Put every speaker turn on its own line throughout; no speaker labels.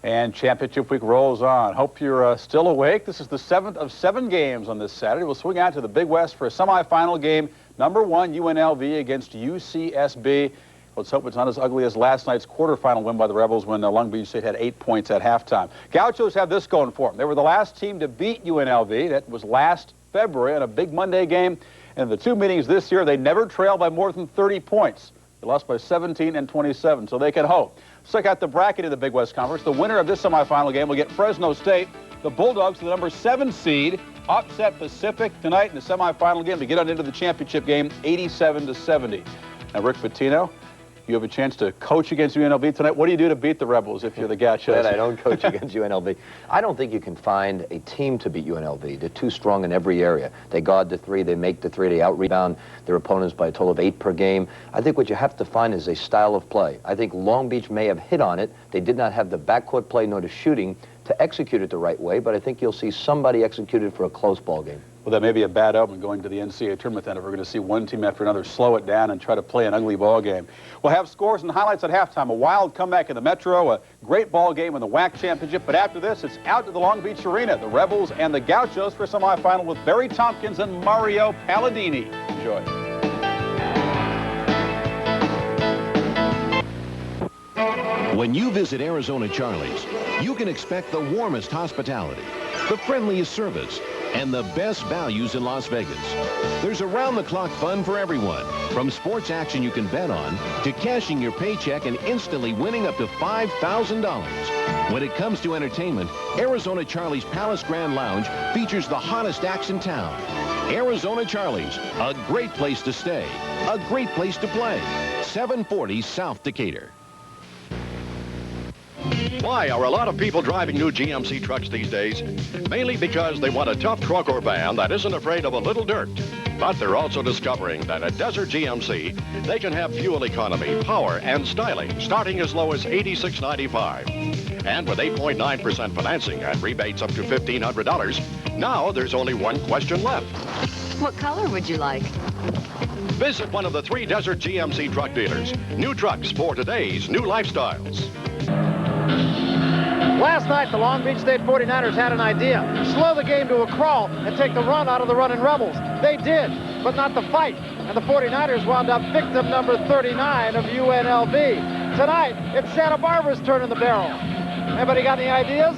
And championship week rolls on. Hope you're still awake. This is the 7th of 7 games on this Saturday. We'll swing out to the Big West for a semifinal game. Number 1, UNLV against UCSB. Let's hope it's not as ugly as last night's quarterfinal win by the Rebels when Long Beach State had 8 points at halftime. Gauchos have this going for them. They were the last team to beat UNLV. That was last February in a big Monday game. And the 2 meetings this year, they never trailed by more than 30 points. They lost by 17 and 27, so they can hope. Let's check out the bracket of the Big West Conference. The winner of this semifinal game will get Fresno State. The Bulldogs, the number 7 seed, upset Pacific tonight in the semifinal game to get on into the championship game, 87-70. Now, Rick Pitino, you have a chance to coach against UNLV tonight. What do you do to beat the Rebels if you're the Gauchos?
I don't coach against UNLV. I don't think you can find a team to beat UNLV. They're too strong in every area. They guard the 3, they make the 3, they out-rebound their opponents by a total of 8 per game. I think what you have to find is a style of play. I think Long Beach may have hit on it. They did not have the backcourt play nor the shooting to execute it the right way, but I think you'll see somebody execute it for a close ball game.
Well, that may be a bad omen going to the NCAA tournament then if we're going to see one team after another slow it down and try to play an ugly ball game. We'll have scores and highlights at halftime. A wild comeback in the Metro, a great ball game in the WAC championship. But after this, it's out to the Long Beach Arena. The Rebels and the Gauchos for semifinal with Barry Tompkins and Mario Palladini. Enjoy.
When you visit Arizona Charlie's, you can expect the warmest hospitality, the friendliest service, and the best values in Las Vegas. There's around-the-clock fun for everyone, from sports action you can bet on to cashing your paycheck and instantly winning up to $5,000. When it comes to entertainment, Arizona Charlie's Palace Grand Lounge features the hottest acts in town. Arizona Charlie's, a great place to stay, a great place to play. 740 South Decatur.
Why are a lot of people driving new GMC trucks these days? Mainly because they want a tough truck or van that isn't afraid of a little dirt. But they're also discovering that at Desert GMC, they can have fuel economy, power, and styling starting as low as $86.95. And with 8.9% financing and rebates up to $1,500, now there's only one question left.
What color would you like?
Visit one of the 3 Desert GMC truck dealers. New trucks for today's new lifestyles.
Last night, the Long Beach State 49ers had an idea. Slow the game to a crawl and take the run out of the running Rebels. They did, but not the fight. And the 49ers wound up victim number 39 of UNLV. Tonight, it's Santa Barbara's turn in the barrel. Anybody got any ideas?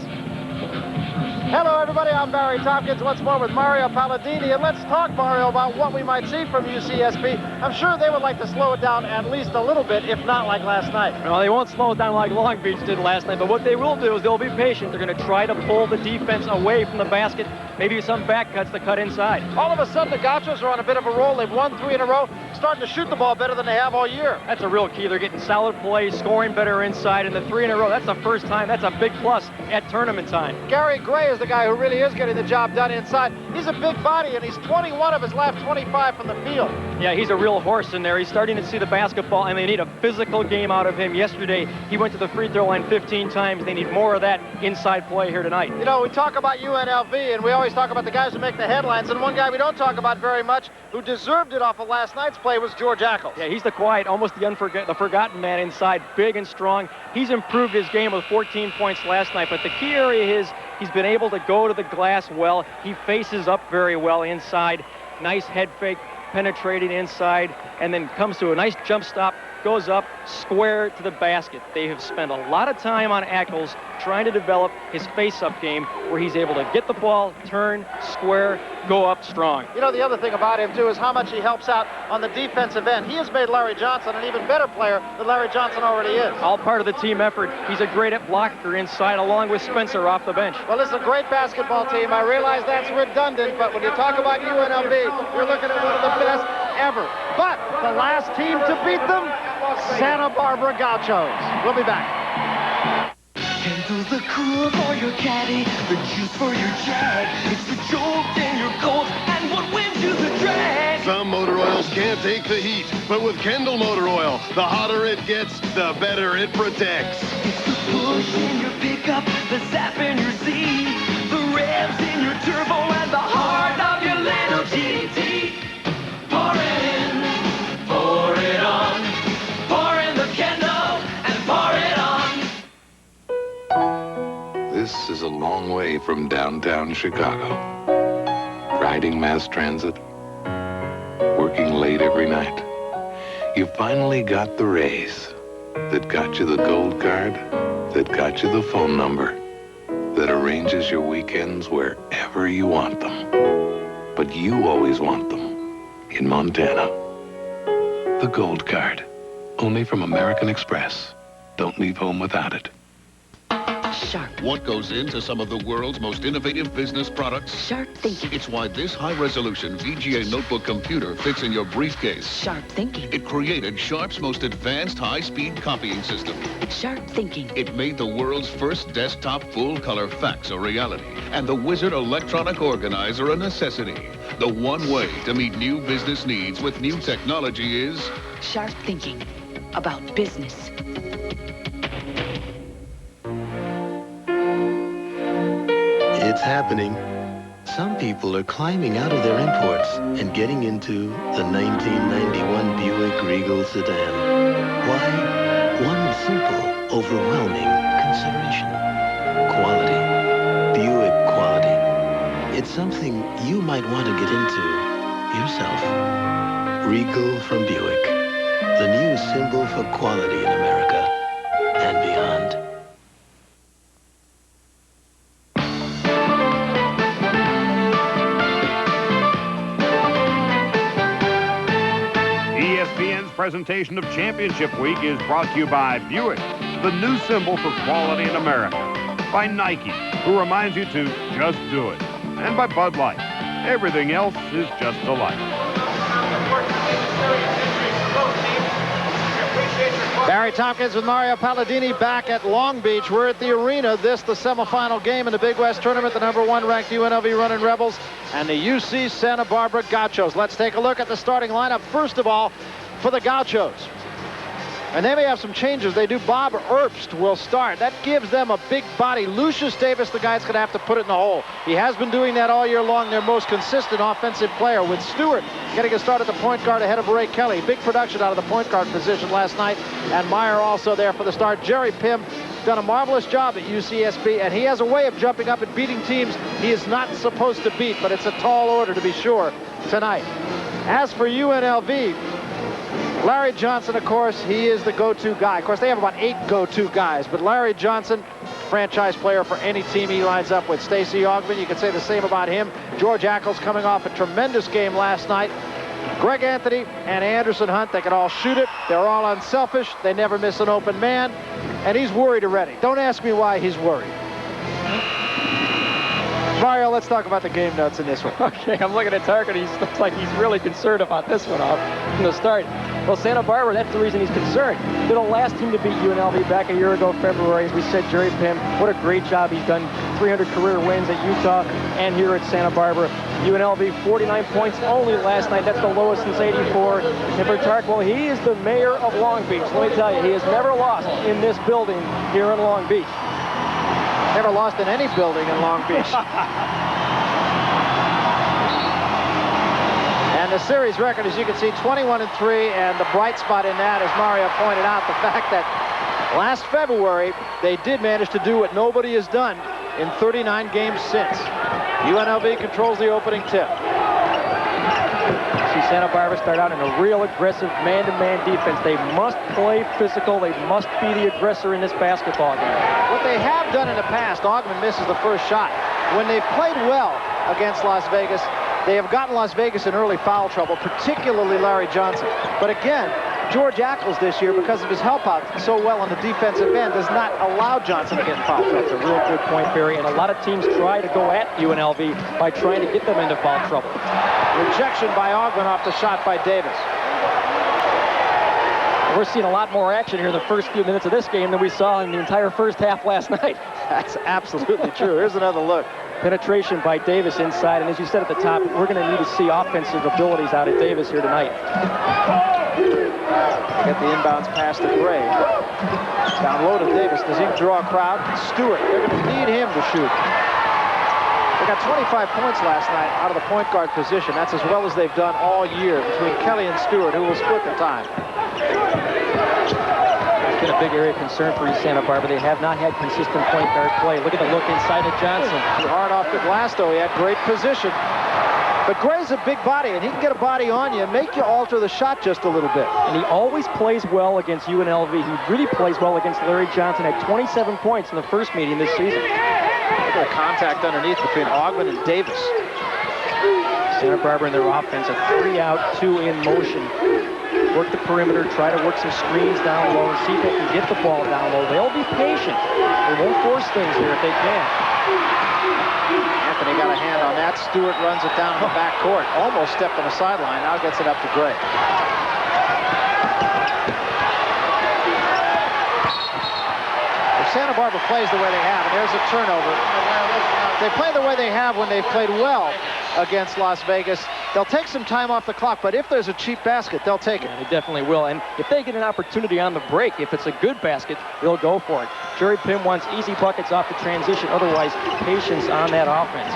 Hello, everybody. I'm Barry Tompkins once more with Mario Palladini. And let's talk, Mario, about what we might see from UCSB. I'm sure they would like to slow it down at least a little bit, if not like last night.
Well, they won't slow it down like Long Beach did last night, but what they will do is they'll be patient. They're going to try to pull the defense away from the basket, maybe some back cuts to cut inside.
All of a sudden, the Gauchos are on a bit of a roll. They've won 3 in a row, starting to shoot the ball better than they have all year.
That's a real key. They're getting solid play, scoring better inside, and the 3 in a row, that's the first time. That's a big plus at tournament time.
Gary Gray is the guy who really is getting the job done inside. He's a big body, and he's 21 of his last 25 from the field.
Yeah, he's a real horse in there. He's starting to see the basketball, and they need a physical game out of him. Yesterday, he went to the free throw line 15 times. They need more of that inside play here tonight.
You know, we talk about UNLV, and we always talk about the guys who make the headlines, and one guy we don't talk about very much who deserved it off of last night's play was George Ackles.
Yeah, he's the quiet, almost the forgotten man inside, big and strong. He's improved his game with 14 points last night, but the key area is he's been able to go to the glass well. He faces up very well inside. Nice head fake, penetrating inside, and then comes to a nice jump stop, goes up square to the basket. They have spent a lot of time on Ackles trying to develop his face-up game where he's able to get the ball, turn, square, go up strong.
You know, the other thing about him, too, is how much he helps out on the defensive end. He has made Larry Johnson an even better player than Larry Johnson already is.
All part of the team effort. He's a great at blocker inside along with Spencer off the bench.
Well, this is a great basketball team. I realize that's redundant, but when you talk about UNLV, you're looking at one of the best ever. But the last team to beat them, Santa Barbara Gauchos. We'll be back.
Handle the cool for your caddy, the juice for your jag. It's the jolt in your cold, and what wins you the drag.
Some motor oils can't take the heat, but with Kendall Motor Oil, the hotter it gets, the better it protects.
It's the push in your pickup, the zap in your Z, the revs in your turbo, and the heart of your little GT. Pour it in, pour it on, pour in the Kendall, and pour it on.
This is a long way from downtown Chicago. Riding mass transit, working late every night. You finally got the raise that got you the gold card, that got you the phone number, that arranges your weekends wherever you want them. But you always want them in Montana. The gold card, only from American Express. Don't leave home without it.
Sharp.
What goes into some of the world's most innovative business products?
Sharp thinking.
It's why this high-resolution VGA notebook computer fits in your briefcase.
Sharp thinking.
It created Sharp's most advanced high-speed copying system.
Sharp thinking.
It made the world's first desktop full-color fax a reality, and the Wizard electronic organizer a necessity. The one way to meet new business needs with new technology is
Sharp thinking about business.
It's happening. Some people are climbing out of their imports and getting into the 1991 Buick Regal sedan. Why? One simple, overwhelming consideration. Quality. Buick quality. It's something you might want to get into yourself. Regal from Buick. The new symbol for quality in America and beyond.
ESPN's presentation of Championship Week is brought to you by Buick, the new symbol for quality in America. By Nike, who reminds you to just do it. And by Bud Light. Everything else is just a light.
Barry Tompkins with Mario Palladini back at Long Beach. We're at the arena. This, the semifinal game in the Big West Tournament. The #1 ranked UNLV Running Rebels and the UC Santa Barbara Gauchos. Let's take a look at the starting lineup. First of all, for the Gauchos. And they may have some changes. They do. Bob Erbst will start. That gives them a big body. Lucius Davis, the guy that's going to have to put it in the hole. He has been doing that all year long. Their most consistent offensive player, with Stewart getting a start at the point guard ahead of Ray Kelly. Big production out of the point guard position last night. And Meyer also there for the start. Jerry Pym done a marvelous job at UCSB, and he has a way of jumping up and beating teams he is not supposed to beat, but it's a tall order to be sure tonight. As for UNLV, Larry Johnson, of course, he is the go-to guy. Of course, they have about 8 go-to guys, but Larry Johnson, franchise player for any team he lines up with. Stacey Augman, you can say the same about him. George Ackles coming off a tremendous game last night. Greg Anthony and Anderson Hunt, they can all shoot it. They're all unselfish. They never miss an open man. And he's worried already. Don't ask me why he's worried. Mario, let's talk about the game notes in this one.
Okay, I'm looking at Tarkin. He looks like he's really concerned about this one off from the start. Well, Santa Barbara, that's the reason he's concerned. They're the last team to beat UNLV back a year ago, February. As we said, Jerry Pym, what a great job he's done. 300 career wins at Utah and here at Santa Barbara. UNLV, 49 points only last night. That's the lowest since '84. And for Tark, well, he is the mayor of Long Beach. Let me tell you, he has never lost in this building here in Long Beach.
Never lost in any building in Long Beach. And the series record, as you can see, 21-3, and the bright spot in that, as Mario pointed out, the fact that last February, they did manage to do what nobody has done in 39 games since. UNLV controls the opening tip.
see Santa Barbara start out in a real aggressive man-to-man defense. They must play physical. They must be the aggressor in this basketball game.
What they have done in the past, Augmon misses the first shot. When they've played well against Las Vegas, they have gotten Las Vegas in early foul trouble, particularly Larry Johnson. But again, George Ackles this year, because of his help out so well on the defensive end, does not allow Johnson to get in foul trouble.
That's a real good point, Barry. And a lot of teams try to go at UNLV by trying to get them into foul trouble.
Rejection by Augmon off the shot by Davis.
We're seeing a lot more action here in the first few minutes of this game than we saw in the entire first half last night.
That's absolutely true. Here's another look.
Penetration by Davis inside, and as you said at the top, we're going to need to see offensive abilities out of Davis here tonight.
Get the inbounds pass to Gray. Down low to Davis. Does he draw a crowd? Stewart. They're going to need him to shoot. They got 25 points last night out of the point guard position. That's as well as they've done all year between Kelly and Stewart, who will split the time.
It's been a big area of concern for Santa Barbara. They have not had consistent point guard play. Look at the look inside of Johnson.
Too hard off the glass, though. He had great position. But Gray's a big body, and he can get a body on you and make you alter the shot just a little bit.
And he always plays well against UNLV. He really plays well against Larry Johnson. Had 27 points in the first meeting this season.
Look at the contact underneath between Augmon and Davis.
Santa Barbara in their offense, a 3-out, 2 in motion. Work the perimeter, try to work some screens down low, and see if they can get the ball down low. They'll be patient. They won't force things here if they can.
Anthony got a hand on that. Stewart runs it down in the back court. Almost stepped on the sideline. Now gets it up to Gray. If Santa Barbara plays the way they have, and there's a turnover, they play the way they have when they've played well against Las Vegas, they'll take some time off the clock, but if there's a cheap basket, they'll take it.
Yeah, they definitely will. And if they get an opportunity on the break, if it's a good basket, they'll go for it. Jerry Pym wants easy buckets off the transition. Otherwise, patience on that offense.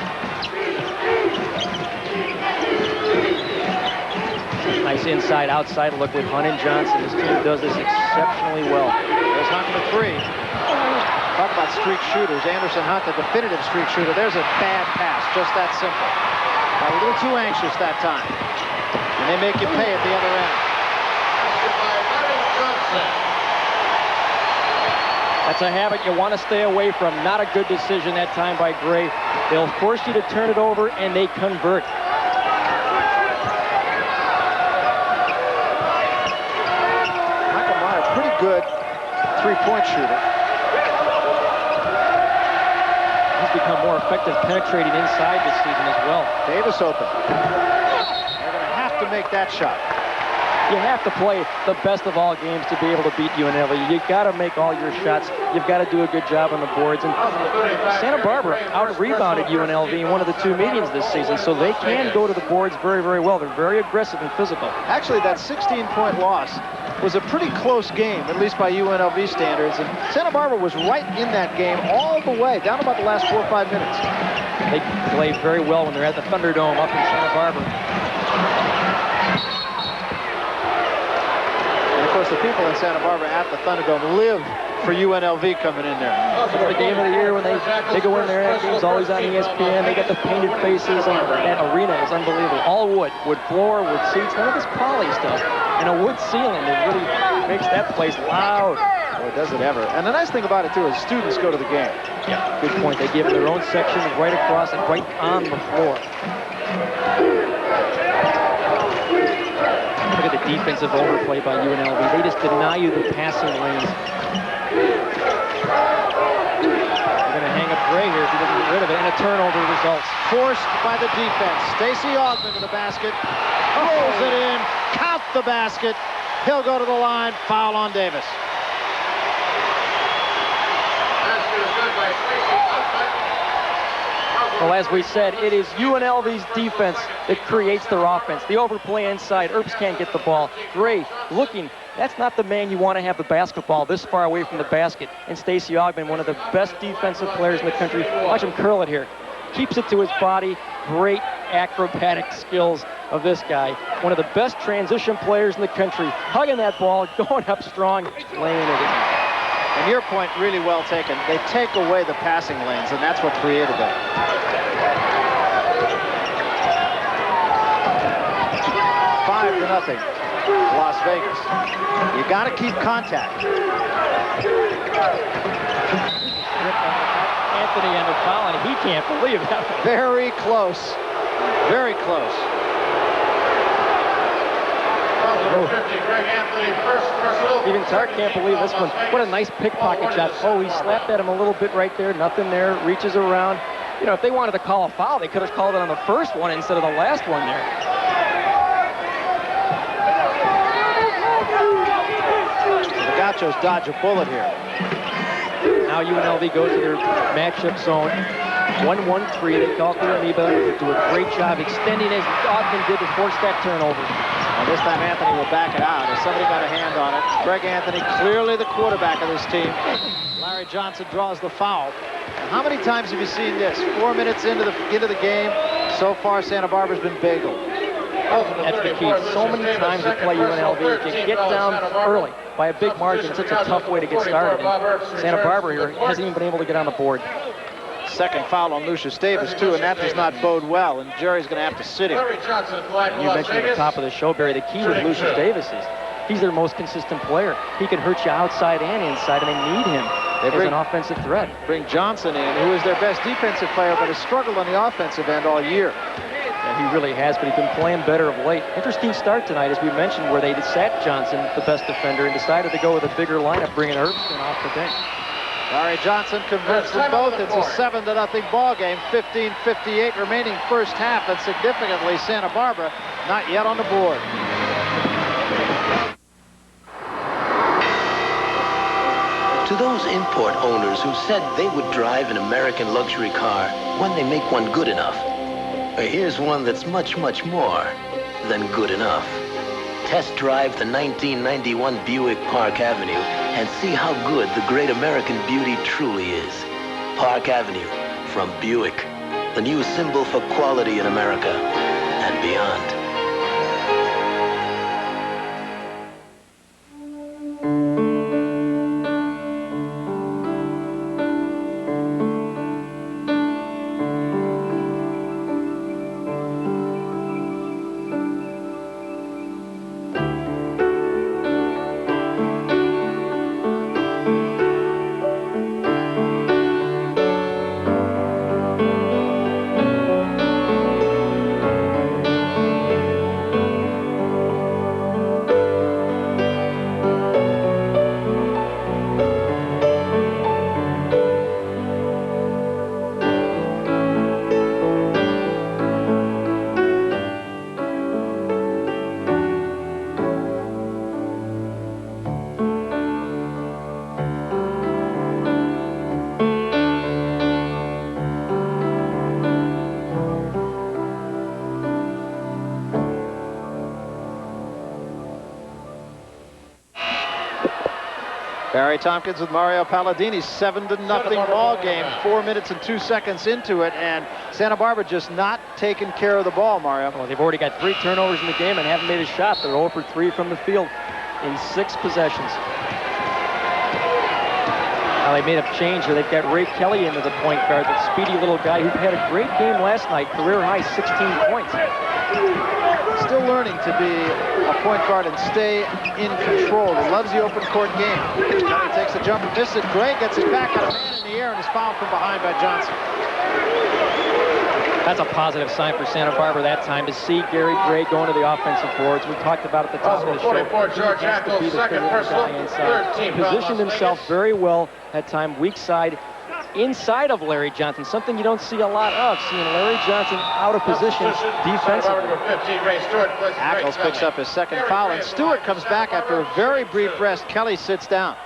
Nice inside-outside look with Hunt and Johnson. This team does this exceptionally well.
There's Hunt for 3. Talk about streak shooters. Anderson Hunt, the definitive streak shooter. There's a bad pass, just that simple. A little too anxious that time. And they make you pay at the other end.
That's a habit you want to stay away from. Not a good decision that time by Gray. They'll force you to turn it over, and they convert.
Michael Meyer, pretty good three-point shooter.
He's become more effective penetrating inside this season as well.
Davis open. They're going to have to make that shot.
You have to play the best of all games to be able to beat UNLV. You got to make all your shots. You've got to do a good job on the boards. And Santa Barbara out-rebounded UNLV in one of the 2 meetings this season, so they can go to the boards very, very well. They're very aggressive and physical.
Actually, that 16-point loss was a pretty close game, at least by UNLV standards. And Santa Barbara was right in that game all the way, down about the last 4 or 5 minutes.
They play very well when they're at the Thunderdome up in Santa Barbara.
Of course, the people in Santa Barbara at the Thunderdome live for UNLV coming in there.
It's the game of the year when they go in there. That game's always on ESPN. They got the painted faces, and that arena is unbelievable. All wood floor, wood seats, none of this poly stuff, and a wood ceiling that really makes that place loud.
Boy, does it ever. And the nice thing about it, too, is students go to the game.
Yeah, good point. They give them their own section right across and right on the floor. Look at the defensive overplay by UNLV. They just deny you the passing lanes. They're going to hang up Gray here if he doesn't get rid of it, and a turnover results.
Forced by the defense. Stacey Augmon to the basket. Rolls it in. Count the basket. He'll go to the line. Foul on Davis.
Well, as we said, it is UNLV's defense that creates their offense. The overplay inside. Earps can't get the ball. Gray looking. That's not the man you want to have the basketball this far away from the basket. And Stacey Augmon, one of the best defensive players in the country. Watch him curl it here. Keeps it to his body. Great acrobatic skills of this guy. One of the best transition players in the country. Hugging that ball, going up strong, laying it in.
And your point, really well taken. They take away the passing lanes, and that's what created that. Las Vegas. You got to keep contact.
Anthony on the foul, and he can't believe that.
Very close. Very close.
Even Tart can't believe this one. What a nice pickpocket shot. Oh, he slapped at him a little bit right there. Nothing there. Reaches around. You know, if they wanted to call a foul, they could have called it on the first one instead of the last one there.
The Gauchos dodge a bullet here.
Now UNLV goes to their matchup zone. 1-1-3. They call Kuraniba to do a great job extending as Ogden did to force that turnover.
Well, this time Anthony will back it out as somebody got a hand on it. Greg Anthony, clearly the quarterback of this team. Larry Johnson draws the foul. And how many times have you seen this? 4 minutes into the game. So far, Santa Barbara's been bageled.
That's the key. So many times we play UNLV, if you get down early by a big margin, it's such a tough way to get started. And Santa Barbara here hasn't even been able to get on the board.
Second foul on Lucius Davis, too, and that does not bode well, and Jerry's going to have to sit him.
You mentioned at the top of the show, Barry, the key with Lucius Davis is he's their most consistent player. He can hurt you outside and inside, and they need him as an offensive threat.
Bring Johnson in, who is their best defensive player, but has struggled on the offensive end all year.
Yeah, he really has, but he's been playing better of late. Interesting start tonight, as we mentioned, where they sat Johnson, the best defender, and decided to go with a bigger lineup, bringing Herbston off the bench.
Larry Johnson converts them both. It's a 7-0 ball game. 15:58 remaining first half, and significantly Santa Barbara not yet on the board.
To those import owners who said they would drive an American luxury car when they make one good enough, here's one that's much, much more than good enough. Test drive the 1991 Buick Park Avenue and see how good the great American beauty truly is. Park Avenue from Buick, the new symbol for quality in America and beyond.
Barry Tompkins with Mario Palladini. 7-0 ball game. 4 minutes and 2 seconds into it, and Santa Barbara just not taking care of the ball, Mario.
Well, they've already got 3 turnovers in the game and haven't made a shot. They're 0 for 3 from the field in 6 possessions. Now they made a change here. They've got Ray Kelly into the point guard, that speedy little guy who had a great game last night, career high 16 points.
Still learning to be a point guard and stay in control. He loves the open court game. Kelly takes the jump and misses it. Gray gets it back, got a man in the air, and is fouled from behind by Johnson.
That's a positive sign for Santa Barbara that time, to see Gary Gray going to the offensive boards. We talked about at the top of the show. He has to be the guy inside. He positioned himself very well that time, weak side, inside of Larry Johnson, something you don't see a lot of, seeing Larry Johnson out of position defensively.
Ackles picks up his second foul, and Stewart comes back after a very brief rest. Kelly sits down.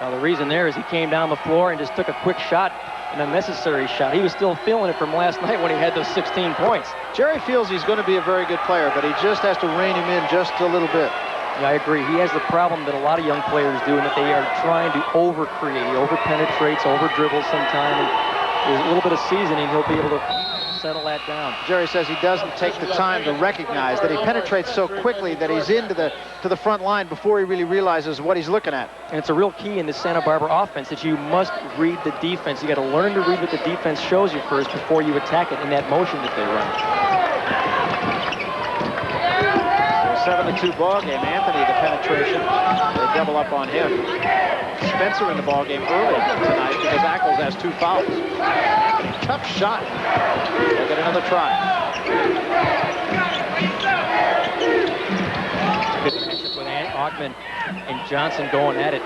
Well, the reason there is he came down the floor and just took a quick shot, an unnecessary shot. He was still feeling it from last night when he had those 16 points.
Jerry feels he's going to be a very good player, but he just has to rein him in just a little bit.
Yeah, I agree. He has the problem that a lot of young players do, in that they are trying to over-create. He over-penetrates, over-dribbles sometime, and with a little bit of seasoning, he'll be able to settle that down.
Jerry says he doesn't take the time to recognize that he penetrates so quickly that he's into the front line before he really realizes what he's looking at.
And it's a real key in the Santa Barbara offense that you must read the defense. You got to learn to read what the defense shows you first before you attack it in that motion that they run.
7-2 ball game. Anthony, the penetration. They double up on him. Spencer in the ball game early tonight because Ackles has 2 fouls. Anthony, tough shot. They'll get another try.
Good matchup with Ogman and Johnson going at it.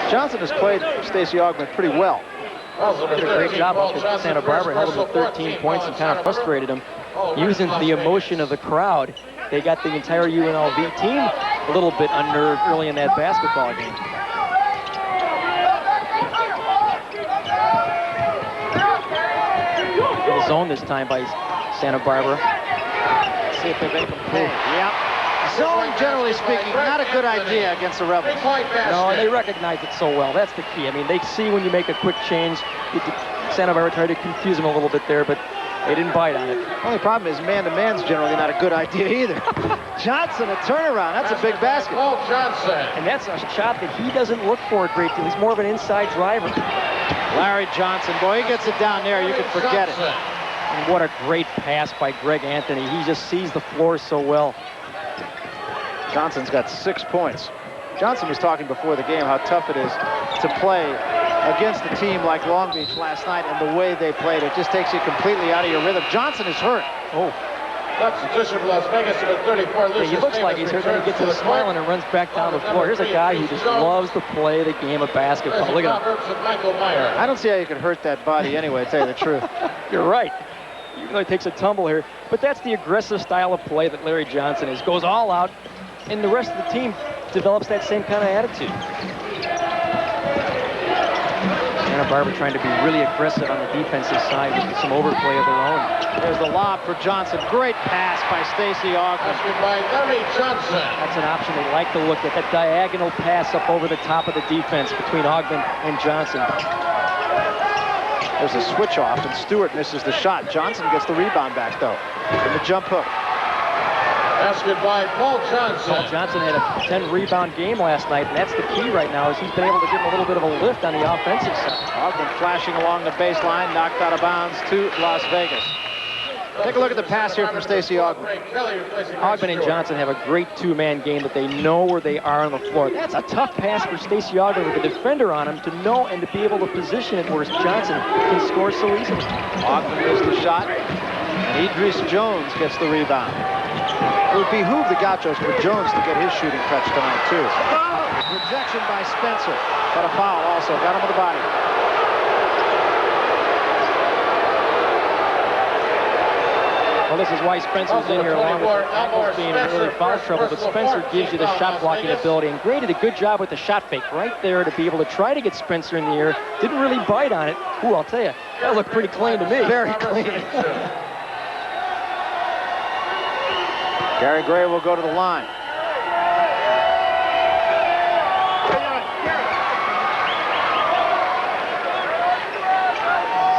Johnson has played Stacey Ogman pretty well.
Did a great job up at Santa Barbara, held him to 13 points and kind of frustrated him. Using the emotion of the crowd, they got the entire UNLV team a little bit unnerved early in that basketball game. Little zone this time by Santa Barbara.
See if they make them pay. Yeah. Zone, generally speaking, not a good idea against the Rebels.
No, and they recognize it so well. That's the key. I mean, they see when you make a quick change. Santa Barbara tried to confuse them a little bit there, but they didn't bite on it.
Only problem is man-to-man's generally not a good idea either. Johnson, a turnaround. That's a big basket.
Johnson.
And that's a shot that he doesn't look for a great deal. He's more of an inside driver.
Larry Johnson, boy, he gets it down there. You can forget it.
And what a great pass by Greg Anthony. He just sees the floor so well.
Johnson's got 6 points. Johnson was talking before the game how tough it is to play against a team like Long Beach last night, and the way they played, it just takes you completely out of your rhythm. Johnson is hurt.
Oh.
Substitution for Las Vegas at 34.
Yeah, he looks like he's hurt, then he gets him smiling and runs back down the floor. Here's a guy who just loves to play the game of basketball. Look at him.
I don't see how you could hurt that body anyway, to tell you the truth.
You're right. Even though he takes a tumble here. But that's the aggressive style of play that Larry Johnson is. Goes all out, and the rest of the team develops that same kind of attitude. Santa Barbara trying to be really aggressive on the defensive side with some overplay of their own.
There's the lob for Johnson. Great pass by Stacey Ogman.
By Larry Johnson.
That's an option they like to look at. That diagonal pass up over the top of the defense between Ogman and Johnson.
There's a switch off, and Stewart misses the shot. Johnson gets the rebound back, though, from the jump hook.
Basket by Paul Johnson.
Paul Johnson had a 10-rebound game last night, and that's the key right now, is he's been able to give him a little bit of a lift on the offensive side.
Ogman flashing along the baseline, knocked out of bounds to Las Vegas. Take a look at the pass here from Stacey Ogman.
Ogman and Johnson have a great 2-man game that they know where they are on the floor. That's a tough pass for Stacey Ogman with a defender on him to know and to be able to position it where Johnson can score so easily.
Ogman missed the shot, and Idris Jones gets the rebound. It would behoove the Gauchos for Jones to get his shooting touch tonight, too. Rejection by Spencer, but a foul also. Got him with the body.
Well, this is why Spencer's in here along with Ackles being in early foul trouble, but Spencer gives you the shot blocking ability, and Gray did a good job with the shot fake right there to be able to try to get Spencer in the air. Didn't really bite on it. Ooh, I'll tell you, that looked pretty clean to me.
Very clean. Gary Gray will go to the line.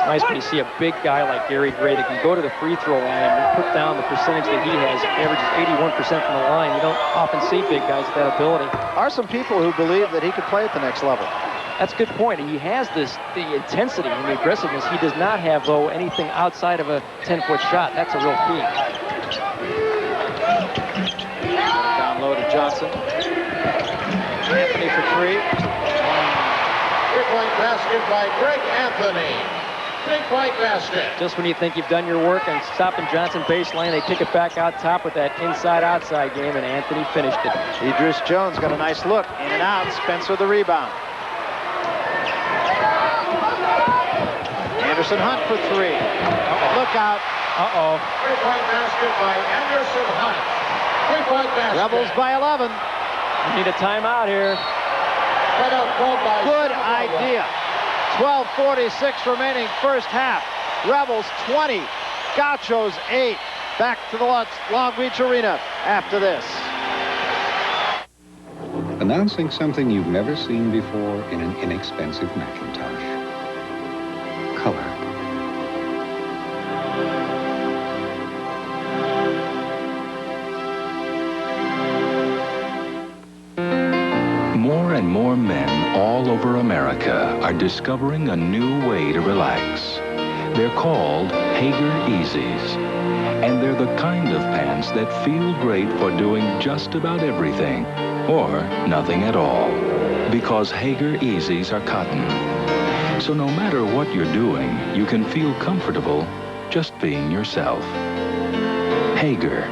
It's nice when you see a big guy like Gary Gray that can go to the free throw line and put down the percentage that he has. Averages 81% from the line. You don't often see big guys with that ability.
Are some people who believe that he could play at the next level?
That's a good point. He has the intensity and the aggressiveness. He does not have, though, anything outside of a 10-foot shot. That's a real key.
Down low to Johnson. Anthony for 3.
Three-point basket by Greg Anthony. Three-point basket.
Just when you think you've done your work on stopping Johnson baseline, they kick it back out top with that inside-outside game, and Anthony finished it.
Idris Jones got a nice look. In and out. Spencer the rebound. Anderson Hunt for 3. Look out.
Uh-oh.
Three-point basket by Anderson Hunt. Three-point basket.
Rebels by 11.
We need a timeout here.
Good idea. 12:46 remaining first half. Rebels 20. Gauchos 8. Back to the Long Beach Arena after this.
Announcing something you've never seen before in an inexpensive Macintosh. Color.
More and more men all over America are discovering a new way to relax. They're called Hager Easies. And they're the kind of pants that feel great for doing just about everything, or nothing at all. Because Hager Easies are cotton. So no matter what you're doing, you can feel comfortable just being yourself. Hager,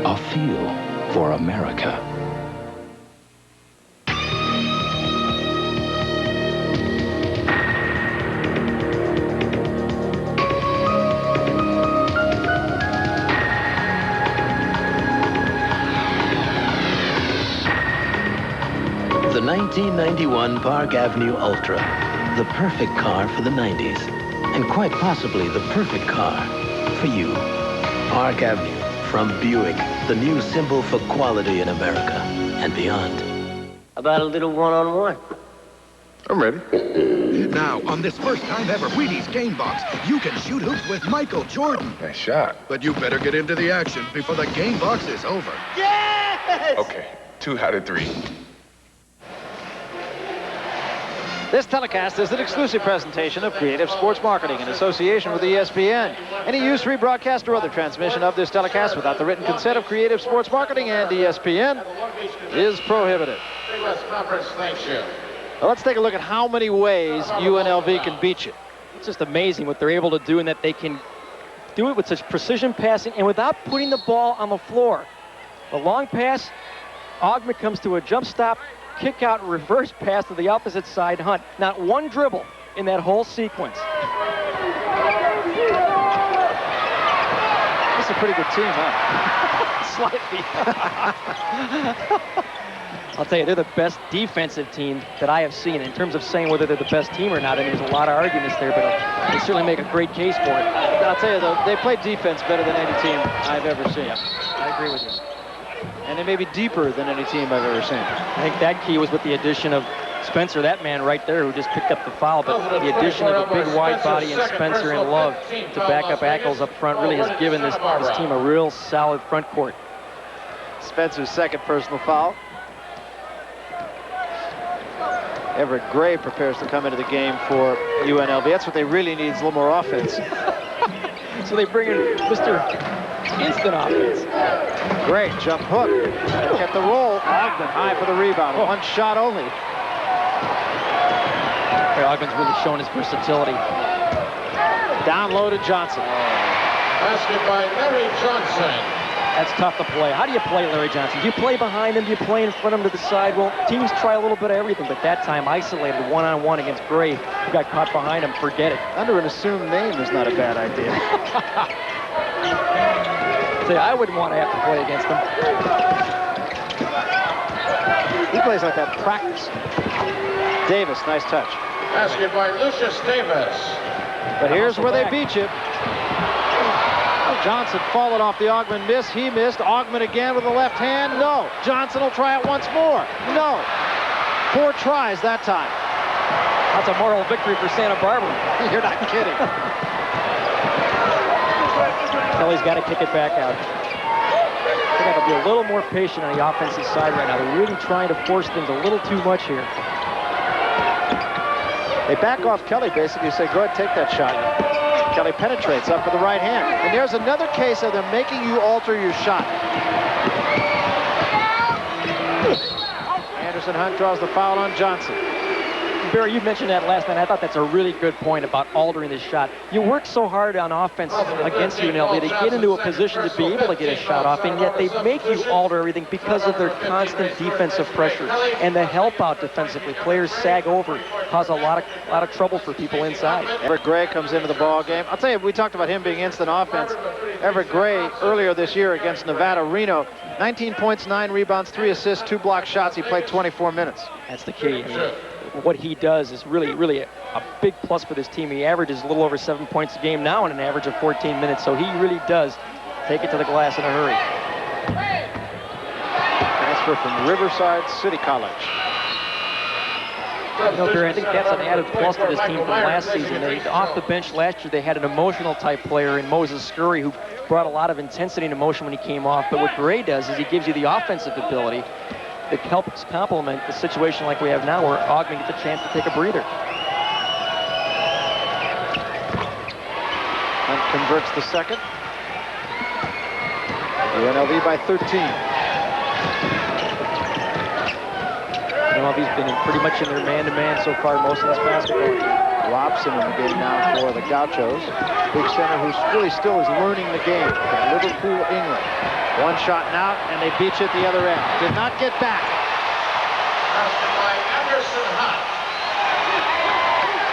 a feel for America.
The 1991 Park Avenue Ultra, the perfect car for the 90s, and quite possibly the perfect car for you. Park Avenue from Buick, the new symbol for quality in America and beyond.
About a little one-on-one.
I'm ready. Now, on this first time ever Wheaties Game Box, you can shoot hoops with Michael Jordan.
Nice shot.
But you better get into the action before the game box is over.
Yes!
Okay, 2 out of 3.
This telecast is an exclusive presentation of Creative Sports Marketing in association with ESPN. Any use, rebroadcast, or other transmission of this telecast without the written consent of Creative Sports Marketing and ESPN is prohibited. Now let's take a look at how many ways UNLV can beat you.
It's just amazing what they're able to do, and that they can do it with such precision passing and without putting the ball on the floor. The long pass, Augment comes to a jump stop, kick out, reverse pass to the opposite side, Hunt. Not one dribble in that whole sequence.
That's a pretty good team, huh?
Slightly. I'll tell you, they're the best defensive team that I have seen. In terms of saying whether they're the best team or not, I mean, there's a lot of arguments there, but they certainly make a great case for it.
I'll tell you, though, they play defense better than any team I've ever seen.
Yeah, I agree with you.
And they may be deeper than any team I've ever seen.
I think that key was with the addition of Spencer, that man right there who just picked up the foul, but the addition of a big wide body and Spencer and Love to back up Ackles up front really has given this team a real solid front court.
Spencer's second personal foul. Everett Gray prepares to come into the game for UNLV. That's what they really need, is a little more offense.
So they bring in Mr. Instant Offense.
Great jump hook. Kept the roll. Ogden high for the rebound. One shot only.
Ogden's really shown his versatility.
Down low to Johnson.
Basket by Larry Johnson.
That's tough to play. How do you play Larry Johnson? Do you play behind him? Do you play in front of him to the side? Well, teams try a little bit of everything, but that time isolated one-on-one against Gray, who got caught behind him. Forget it.
Under an assumed name is not a bad idea.
See, I wouldn't want to have to play against him.
He plays like that practice. Davis, nice touch.
Basket by Lucius Davis.
But here's where they beat you. Johnson followed off the Augment miss. He missed. Augment again with the left hand. No. Johnson will try it once more. No. 4 tries that time.
That's a moral victory for Santa Barbara.
You're not kidding.
Kelly's got to kick it back out. They got to be a little more patient on the offensive side right now. They're really trying to force things a little too much here.
They back off Kelly, basically say, go ahead, take that shot. Kelly penetrates up for the right hand. And there's another case of them making you alter your shot. Anderson Hunt draws the foul on Johnson.
Barry, you mentioned that last night. I thought that's a really good point about altering the shot. You work so hard on offense against UNLV to get into a position to be able to get a shot off, and yet they make you alter everything because of their constant defensive pressure and the help out defensively. Players sag over, cause a lot of trouble for people inside.
Everett Gray comes into the ball game. I'll tell you, we talked about him being instant offense. Everett Gray earlier this year against Nevada Reno, 19 points, 9 rebounds, 3 assists, 2 block shots. He played 24 minutes.
That's the key. I mean, what he does is really a big plus for this team. He averages a little over 7 points a game now in an average of 14 minutes, so he really does take it to the glass in a hurry.
Transfer from Riverside City College.
You know, Barry, I think that's an added plus to this team from last season. Off the bench last year, they had an emotional type player in Moses Scurry who brought a lot of intensity and emotion when he came off, but what Gray does is he gives you the offensive ability that helps complement the situation like we have now where Augment gets a chance to take a breather.
And converts the second. UNLV by 13.
UNLV's been pretty much in their man-to-man so far most of this basketball game.
Robson in the game now for the Gauchos. Big center who really still is learning the game from Liverpool, England. One shot and out, and they beat you at the other end. Did not get back.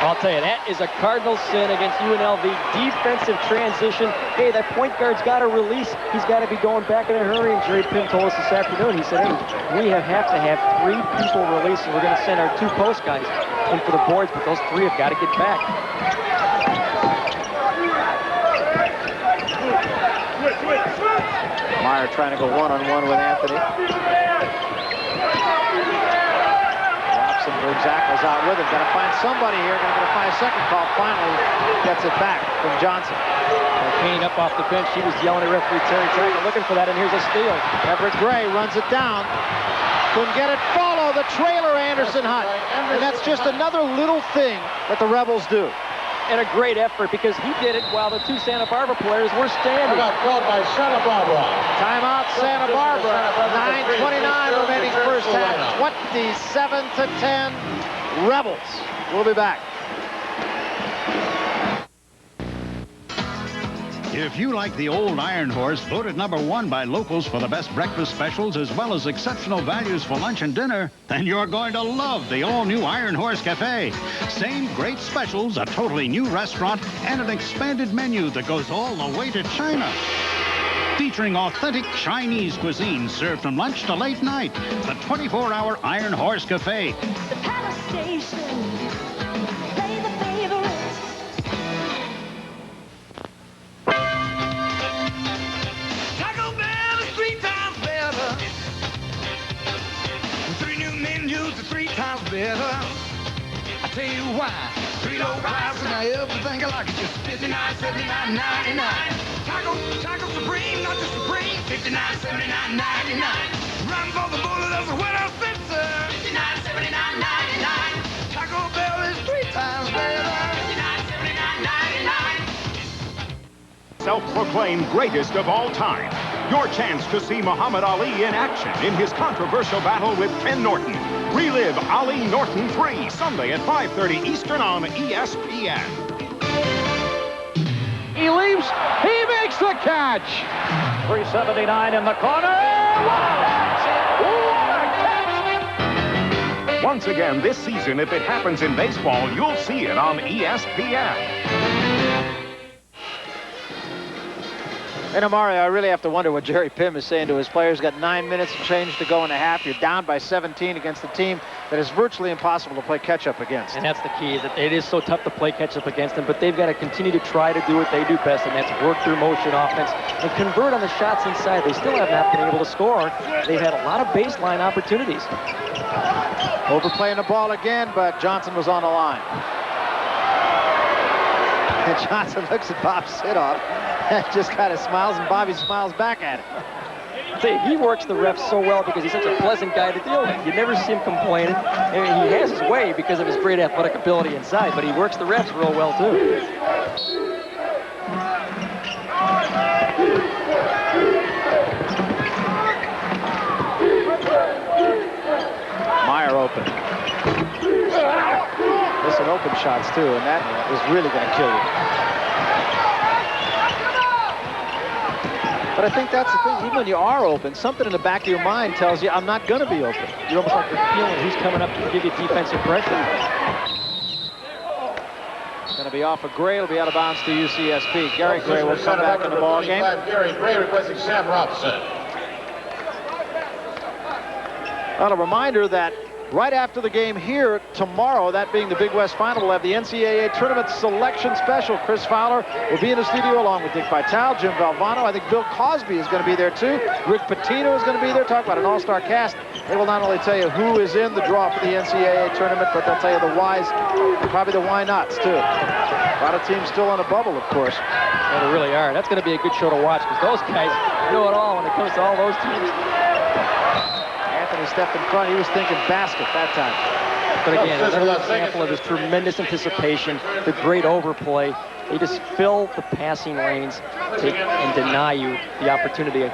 I'll tell you, that is a cardinal sin against UNLV. Defensive transition. Hey, that point guard's got to release. He's got to be going back in a hurry. And Jerry Pym told us this afternoon, he said, hey, we have to have 3 people release, and we're going to send our 2 post guys in for the boards, but those 3 have got to get back.
Meyer trying to go one-on-one with Anthony. Brings Ackles out with him. Got to find somebody here. Going to find a second call. Finally gets it back from Johnson.
Kane up off the bench. He was yelling at referee Terry Tackle looking for that, and here's a steal.
Everett Gray runs it down. Couldn't get it. Follow the trailer, Anderson Hunt. And that's just another little thing that the Rebels do.
And a great effort because he did it while the 2 Santa Barbara players were standing.
Got called by Santa Barbara.
Timeout, Santa Barbara. 9:29 remaining first half. 27-10. Rebels. We'll be back.
If you like the old Iron Horse, voted #1 by locals for the best breakfast specials as well as exceptional values for lunch and dinner, then you're going to love the all-new Iron Horse Cafe. Same great specials, a totally new restaurant, and an expanded menu that goes all the way to China. Featuring authentic Chinese cuisine served from lunch to late night. The 24-hour Iron Horse Cafe.
The Palace Station. Play the favorites. Taco Bell is 3 times better. 3 new menus are 3 times better. I tell you why. 3 low prices and everything I like is just $59.79.99. Taco Supreme, not just Supreme. $59.79.99. Run for the bullet, that's a winner fencer. $59.79.99. Taco Bell is 3 times better. $59.79.99.
Self-proclaimed greatest of all time. Your chance to see Muhammad Ali in action in his controversial battle with Ken Norton. Relive Ali Norton 3, Sunday at 5:30 Eastern on ESPN.
He leaps. He makes the catch. 379 in the corner.
Once again this season, if it happens in baseball, you'll see it on ESPN.
And Amari, I really have to wonder what Jerry Pym is saying to his players. Got 9 minutes of change to go in a half. You're down by 17 against a team that is virtually impossible to play catch-up against.
And that's the key, is that it is so tough to play catch-up against them, but they've got to continue to try to do what they do best, and that's work through motion offense and convert on the shots inside. They still have not been able to score. They've had a lot of baseline opportunities.
Overplaying the ball again, but Johnson was on the line. And Johnson looks at Bob Sidoff and just kind of smiles, and Bobby smiles back at him.
See, he works the refs so well because he's such a pleasant guy to deal with. You never see him complaining. I mean, he has his way because of his great athletic ability inside, but he works the refs real well, too.
Meyer open. Listen, open shots, too, and that is really going to kill you. But I think that's the thing. Even when you are open, something in the back of your mind tells you, I'm not going to be open.
You're almost like you're feeling who's coming up to give you defensive pressure.
It's going to be off of Gray. It'll be out of bounds to UCSB. Gary Gray will come back in the ball game.
Gary Gray replacing Sam Robson.
Well, a reminder that right after the game here tomorrow, that being the Big West Final, we'll have the NCAA Tournament Selection Special. Chris Fowler will be in the studio along with Dick Vitale, Jim Valvano. I think Bill Cosby is going to be there too. Rick Pitino is going to be there. Talk about an all-star cast. They will not only tell you who is in the draw for the NCAA Tournament, but they'll tell you the whys and probably the why-nots too. A lot of teams still on a bubble, of course.
Yeah, they really are. That's going to be a good show to watch because those guys know it all when it comes to all those teams.
Anthony stepped in front. He was thinking basket that time.
But again, another example of his tremendous anticipation, the great overplay. They just fill the passing lanes and deny you the opportunity.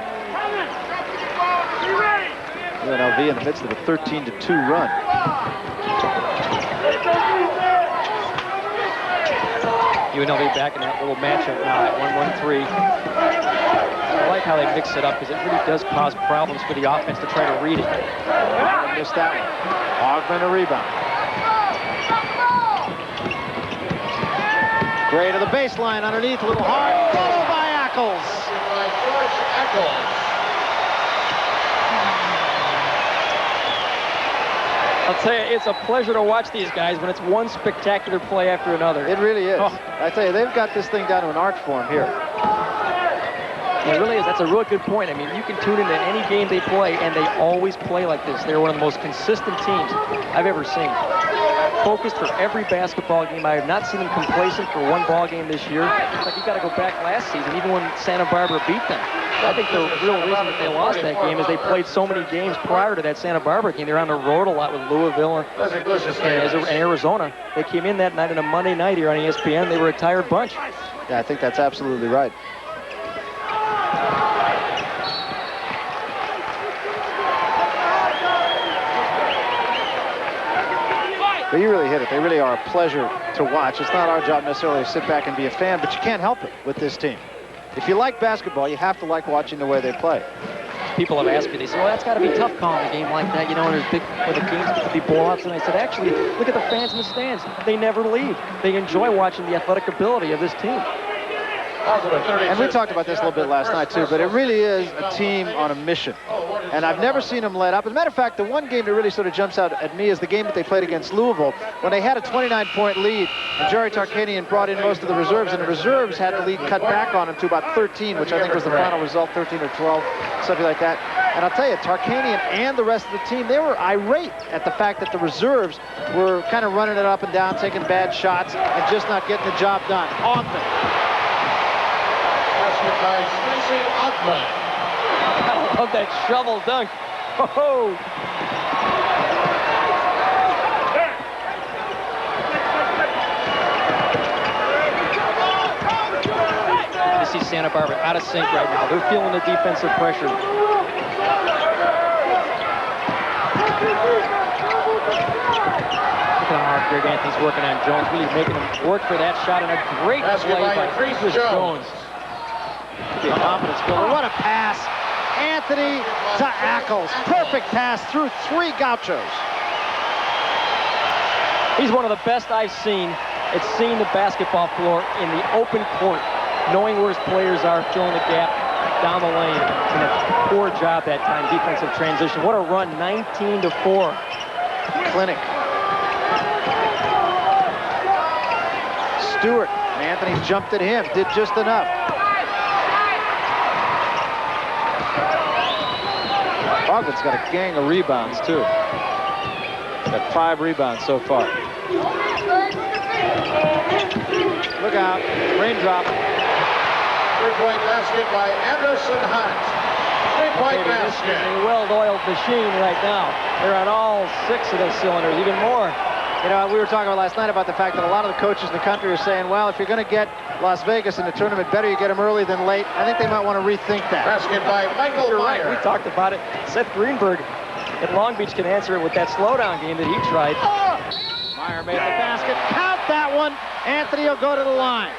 UNLV in the midst of a 13-2 run.
UNLV back in that little matchup now at 1-1-3. I like how they mix it up because it really does cause problems for the offense to try to read it.
Missed that one. Augment a rebound. Gray to the baseline underneath, a little hard. Followed by Ackles.
I'll tell you, it's a pleasure to watch these guys when it's one spectacular play after another.
It really is.
Oh.
I tell you, they've got this thing down to an art form here.
It really is. That's a real good point. I mean, you can tune into any game they play, and they always play like this. They're one of the most consistent teams I've ever seen. Focused for every basketball game. I have not seen them complacent for one ball game this year. It's like you got to go back last season, even when Santa Barbara beat them. I think the real reason that they lost that game is they played so many games prior to that Santa Barbara game. They were on the road a lot with Louisville and Arizona. They came in that night on a Monday night here on ESPN. They were a tired bunch.
Yeah, I think that's absolutely right. But you really hit it. They really are a pleasure to watch. It's not our job necessarily to sit back and be a fan, but you can't help it with this team. If you like basketball, you have to like watching the way they play.
People have asked me, they say, well, that's got to be tough calling a game like that, you know, and there's big, where the games get to be blowouts. And I said, actually, look at the fans in the stands. They never leave. They enjoy watching the athletic ability of this team.
And we talked about this a little bit last night, too, but it really is a team on a mission. And I've never seen them let up. As a matter of fact, the one game that really sort of jumps out at me is the game that they played against Louisville when they had a 29-point lead, and Jerry Tarkanian brought in most of the reserves, and the reserves had the lead cut back on him to about 13, which I think was the final result, 13 or 12, something like that. And I'll tell you, Tarkanian and the rest of the team, they were irate at the fact that the reserves were kind of running it up and down, taking bad shots, and just not getting the job done. Augment.
I love that shovel dunk. Oh. You see Santa Barbara out of sync right now. They're feeling the defensive pressure. Look at how hard Greg Anthony's working on Jones, really making him work for that shot, and a great play by Chris Jones.
Be a confidence builder. What a pass. Anthony to Ackles. Perfect pass through 3 gauchos.
He's one of the best I've seen at seeing the basketball floor in the open court, knowing where his players are, filling the gap down the lane. And a poor job that time, defensive transition. What a run, 19-4.
Clinic. Stewart. Anthony jumped at him, did just enough. Ogden's got a gang of rebounds, too. Got 5 rebounds so far. Look out. Raindrop.
Three-point basket by Anderson Hunt. Three-point basket.
A well-oiled machine right now. They're on all 6 of those cylinders, even more.
You know, we were talking about last night about the fact that a lot of the coaches in the country are saying, well, if you're going to get Las Vegas in the tournament, better you get them early than late. I think they might want to rethink that.
Basket by Michael
You're
Meyer.
right. We talked about it. Seth Greenberg at Long Beach can answer it with that slowdown game that he tried.
Meyer made the basket. Count that one. Anthony will go to the line.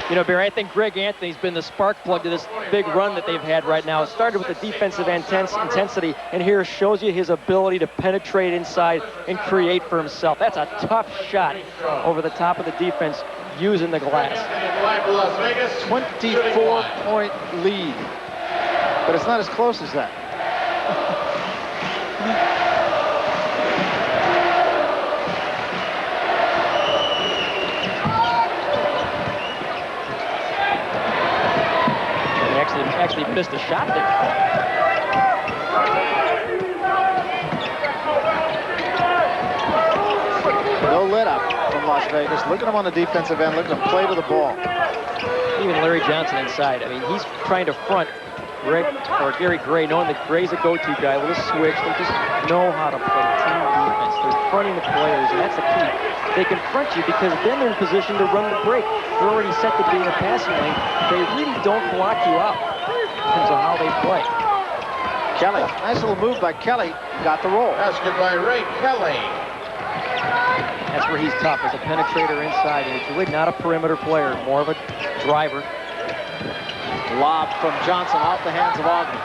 You know, Barry, I think Greg Anthony's been the spark plug to this big run that they've had right now. It started with the defensive intensity, and here shows you his ability to penetrate inside and create for himself. That's a tough shot over the top of the defense using the glass.
24-point lead. But it's not as close as that.
Actually missed a shot there.
No let up from Las Vegas. Look at him on the defensive end. Look at him play to the ball.
Even Larry Johnson inside. I mean, he's trying to front Gary Gray, knowing that Gray's a go-to guy with a switch. They just know how to play team defense. They're confronting the players, and that's the key. They confront you because then they're in position to run the break. They're already set to be in the passing lane. They really don't block you out in terms of how they play.
Kelly, nice little move by Kelly. Got the roll.
Basket by Ray Kelly.
That's where he's tough, as a penetrator inside, and he's really not a perimeter player, more of a driver.
Lob from Johnson off the hands of Ogden.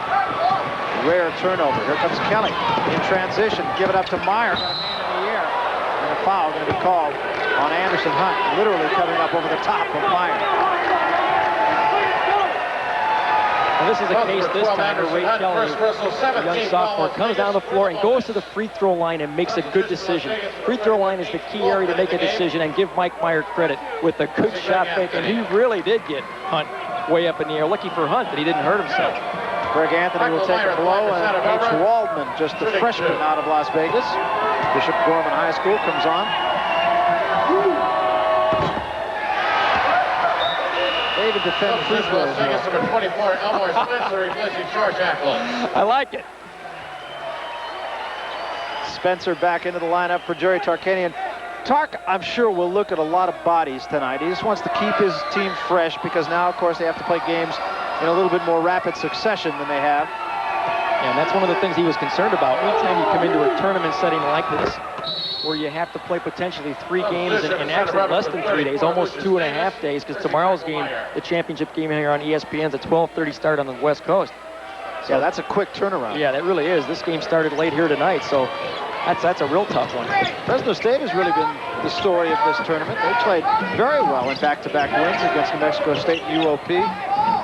Rare turnover. Here comes Kelly in transition. Give it up to Meyer. Got a man in the air. And a foul going to be called on Anderson Hunt. Literally coming up over the top of Meyer.
And this is a case this time where Ray Kelly, a young sophomore, comes down the floor and goes to the free throw line and makes a good decision. Free throw line is the key area to make a decision, and give Mike Meyer credit with a good shot fake, and he really did get Hunt way up in the air. Lucky for Hunt that he didn't hurt himself.
Greg Anthony will take a blow, and H. Waldman, just a freshman out of Las Vegas. Bishop Gorman High School comes on. They even defend free throws.
Number 24, Elmore Spencer replacing George Ackles.
I like it.
Spencer back into the lineup for Jerry Tarkanian. Tark, I'm sure, will look at a lot of bodies tonight. He just wants to keep his team fresh because now, of course, they have to play games in a little bit more rapid succession than they have.
Yeah, and that's one of the things he was concerned about. Anytime you come into a tournament setting like this, where you have to play potentially 3 games in actually less than 3 days, almost 2.5 days, because tomorrow's game, the championship game here on ESPN, is a 12:30 start on the West Coast.
So yeah, that's a quick turnaround.
Yeah, that really is. This game started late here tonight, so that's a real tough one.
Fresno State has really been the story of this tournament. They played very well in back-to-back wins against New Mexico State and UOP.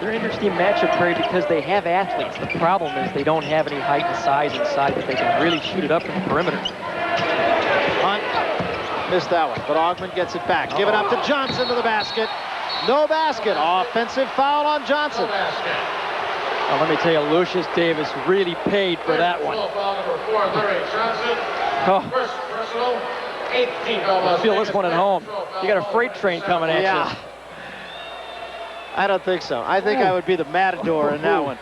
They're an interesting matchup, Perry, because they have athletes. The problem is they don't have any height and size inside that they can really shoot it up from the perimeter.
Hunt missed that one, but Ogman gets it back. Give it up to Johnson to the basket. No basket. Offensive foul on Johnson.
Well, let me tell you, Lucius Davis really paid for that one.
Foul number 4, Larry Johnson. First personal, 18th foul.
Feel this one at home. You got a freight train coming at you.
I don't think so. I think I would be the matador in that one.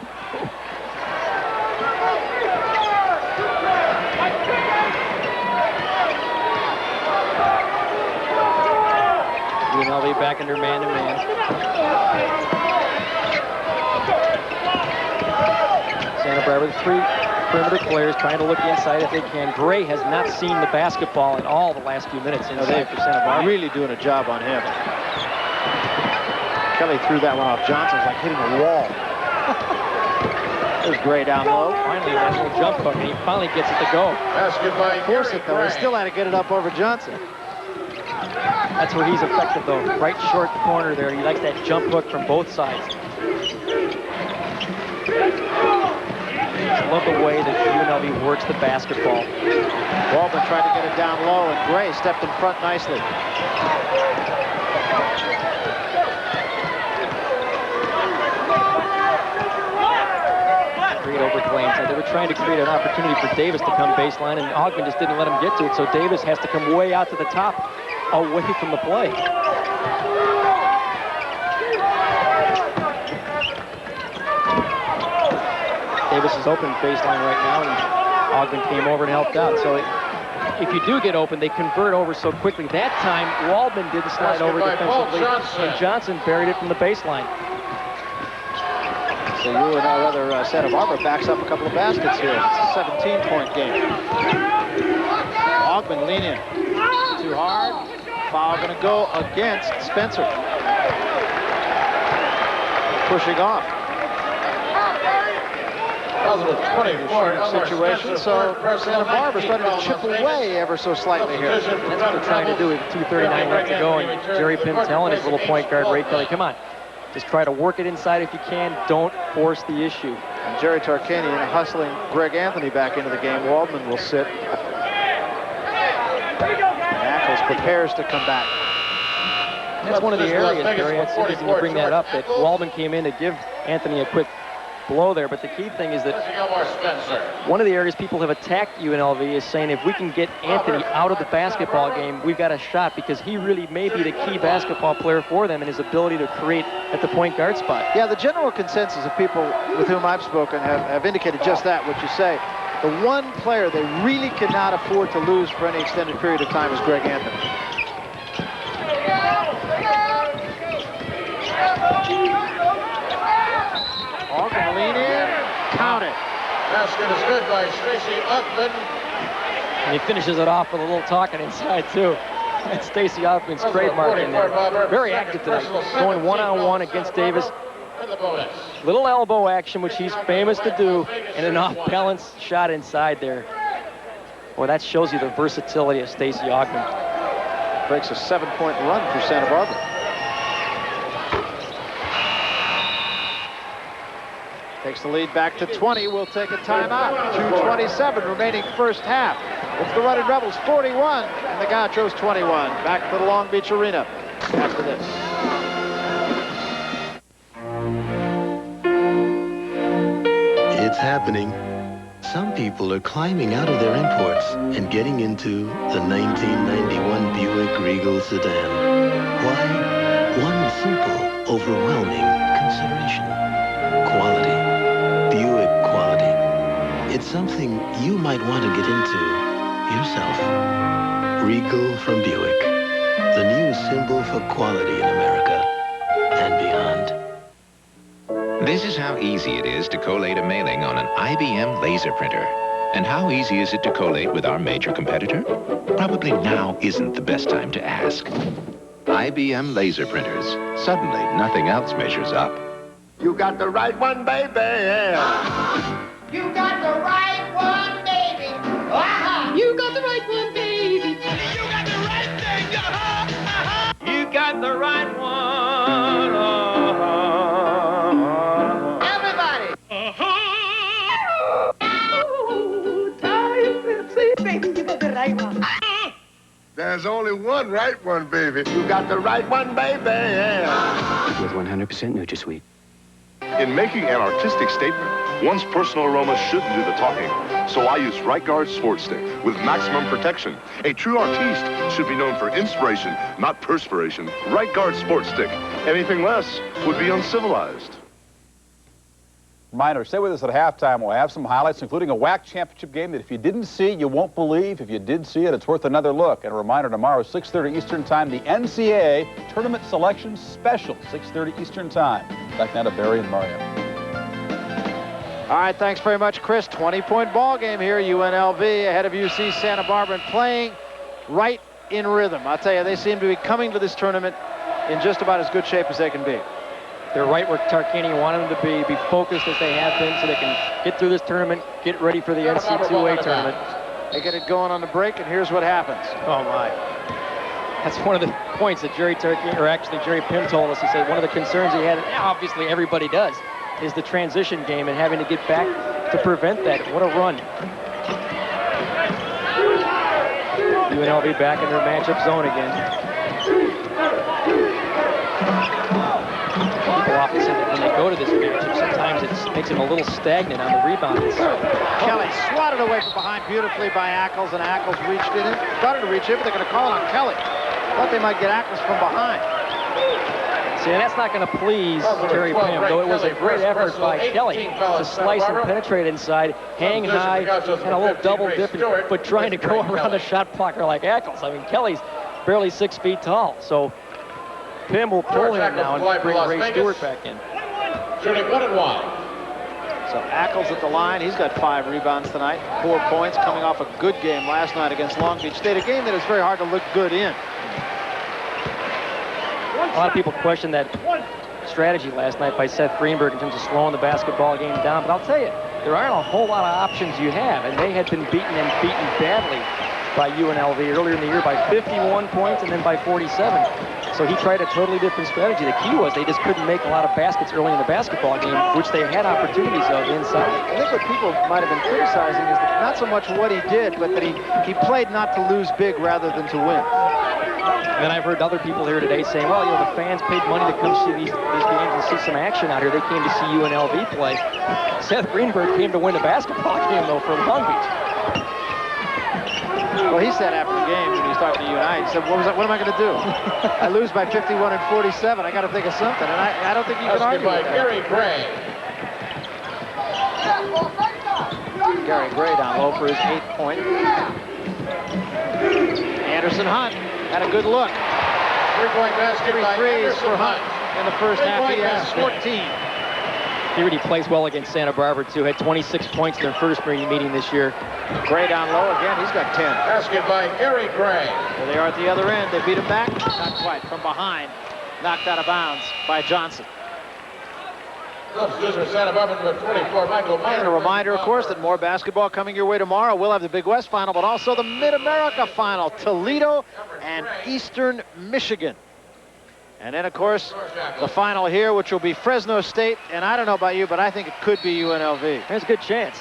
UNLV back under man-to-man. Santa Barbara, 3 perimeter players trying to look inside if they can. Gray has not seen the basketball in all the last few minutes inside for Santa Barbara.
Really doing a job on him. Kelly threw that one off Johnson. It was like hitting a wall. There's Gray down low.
Finally, that little jump hook, and he finally gets it to go.
Basket by
Force it, though. He still had to get it up over Johnson.
That's where he's effective, though. Right short corner there. He likes that jump hook from both sides. I love the way that UNLV works the basketball.
Waldman tried to get it down low, and Gray stepped in front nicely.
Create over Glaine. They were trying to create an opportunity for Davis to come baseline, and Ogman just didn't let him get to it, so Davis has to come way out to the top, away from the play. Davis is open baseline right now, and Ogman came over and helped out. So if you do get open, they convert over so quickly. That time, Waldman didn't slide over defensively, and Johnson buried it from the baseline.
So Santa Barbara backs up a couple of baskets here. It's a 17-point game. Ogman lean in. Too hard. Foul going to go against Spencer. Pushing off. Situation, so Santa Barbara started to chip away ever so slightly here.
That's what they're trying to do with 2:39 left to go, and Jerry Pym telling his little point guard, Ray Kelly, come on, just try to work it inside if you can, don't force the issue.
And Jerry Tarkanian hustling Greg Anthony back into the game. Waldman will sit. Ackles prepares to come back.
That's one of the areas, Barry, it's interesting you bring that up, that Waldman came in to give Anthony a quick blow there, but the key thing is that one of the areas people have attacked UNLV is saying if we can get Anthony out of the basketball game, we've got a shot, because he really may be the key basketball player for them in his ability to create at the point guard spot.
Yeah, the general consensus of people with whom I've spoken have indicated just that, what you say. The one player they really cannot afford to lose for any extended period of time is Greg Anthony. Hall can lean in, count it.
Basket is good by Stacey Uckman.
And he finishes it off with a little talking inside, too. That's Stacey Uckman's trademark in there. Very active tonight, going one-on-one against Davis. Little elbow action, which he's famous to do, and an off-balance shot inside there. Boy, that shows you the versatility of Stacey Uckman.
Breaks a 7-point run for Santa Barbara. Takes the lead back to 20. We'll take a timeout. 2:27 remaining first half. It's the Running Rebels 41 and the Gauchos 21. Back to the Long Beach Arena after this.
It's happening. Some people are climbing out of their imports and getting into the 1991 Buick Regal sedan. Why? One simple, overwhelming consideration. Quality. Buick quality. It's something you might want to get into yourself. Regal from Buick. The new symbol for quality in America and beyond.
This is how easy it is to collate a mailing on an IBM laser printer. And how easy is it to collate with our major competitor? Probably now isn't the best time to ask. IBM laser printers. Suddenly, nothing else measures up.
You got the right one, baby.
You got the right one, baby. You got the right one, baby. You got the right thing. You got the right one. Everybody.
Baby, you got the right one.
There's only one right one, baby. You got the right one, baby.
With 100% NutraSweet.
In making an artistic statement, one's personal aroma shouldn't do the talking. So I use Right Guard Sports Stick with maximum protection. A true artiste should be known for inspiration, not perspiration. Right Guard Sports Stick. Anything less would be uncivilized.
Reminder, stay with us at halftime. We'll have some highlights, including a WAC championship game that if you didn't see, you won't believe. If you did see it, it's worth another look. And a reminder, tomorrow, 6:30 Eastern Time, the NCAA Tournament Selection Special, 6:30 Eastern Time. Back now to Barry and Mario.
All right, thanks very much, Chris. 20-point ball game here. UNLV ahead of UC Santa Barbara and playing right in rhythm. I'll tell you, they seem to be coming to this tournament in just about as good shape as they can be.
They're right where Tarkanian wanted them to be focused as they have been so they can get through this tournament, get ready for the NC2A tournament.
They get it going on the break, and here's what happens. Oh, my.
That's one of the points that Jerry Pym told us. He said one of the concerns he had, and obviously everybody does, is the transition game and having to get back to prevent that. What a run. UNLV back in their matchup zone again. People often say that when they go to this matchup, sometimes it makes them a little stagnant on the rebounding side.
Kelly swatted away from behind beautifully by Ackles, and Ackles reached in it. Started to reach in, but they're going to call it on Kelly. Thought they might get Ackles from behind.
See, and that's not going to please Terry Pym, though it was a great effort by Kelly to slice and penetrate inside, hang high, and a little double dip, but trying to go around a shot blocker like Ackles. I mean, Kelly's barely 6 feet tall, so Pym will pull him now and bring Ray Stewart back in.
Shooting 1 and 1.
So Ackles at the line. He's got 5 rebounds tonight, 4 points, coming off a good game last night against Long Beach State, a game that is very hard to look good in.
A lot of people question that strategy last night by Seth Greenberg in terms of slowing the basketball game down. But I'll tell you, there aren't a whole lot of options you have. And they had been beaten badly by UNLV earlier in the year by 51 points and then by 47. So he tried a totally different strategy. The key was they just couldn't make a lot of baskets early in the basketball game, which they had opportunities of inside.
I think what people might have been criticizing is not so much what he did, but that he played not to lose big rather than to win.
And then I've heard other people here today saying, well, you know, the fans paid money to come see these games and see some action out here. They came to see UNLV play. Seth Greenberg came to win the basketball game, though, for Long Beach.
Well, he said after the game when he was talking to you and I, he said, what am I going to do? I lose by 51 and 47. I got to think of something. And I don't think you can argue with that.
Gary Gray.
Gary Gray down low for his 8th point. Anderson Hunt had a good look.
Three-point basket by
threes
Anderson
for Hunt in the first half. He has 14.
He really plays well against Santa Barbara, too. Had 26 points in their first meeting this year.
Gray down low again. He's got 10.
Basket by Gary Gray.
There they are at the other end. They beat him back. Not quite. From behind. Knocked out of bounds by Johnson.
Substitution for Santa Barbara, number 44, Michael Meyer.
And a reminder, of course, that more basketball coming your way tomorrow. We'll have the Big West Final, but also the Mid-America Final. Toledo and Eastern Michigan. And then, of course, the final here, which will be Fresno State. And I don't know about you, but I think it could be UNLV.
There's a good chance.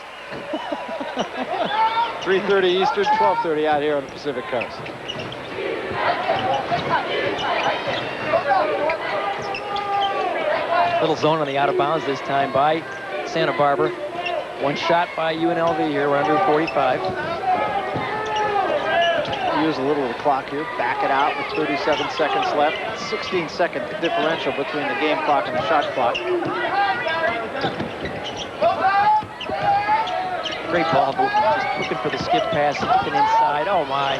3:30 Eastern, 12:30 out here on the Pacific Coast.
Little zone on the out of bounds this time by Santa Barbara. One shot by UNLV here. We're under 45.
Use a little of the clock here. Back it out with 37 seconds left. 16-second differential between the game clock and the shot clock.
Great ball movement. Just looking for the skip pass. Looking inside. Oh, my.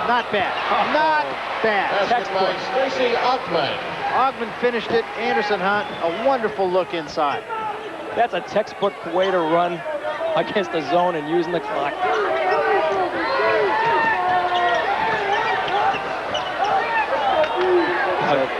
Not bad. Not bad.
Basket by Stacy Ogman.
Ogman finished it. Anderson Hunt, a wonderful look inside.
That's a textbook way to run against the zone and using the clock.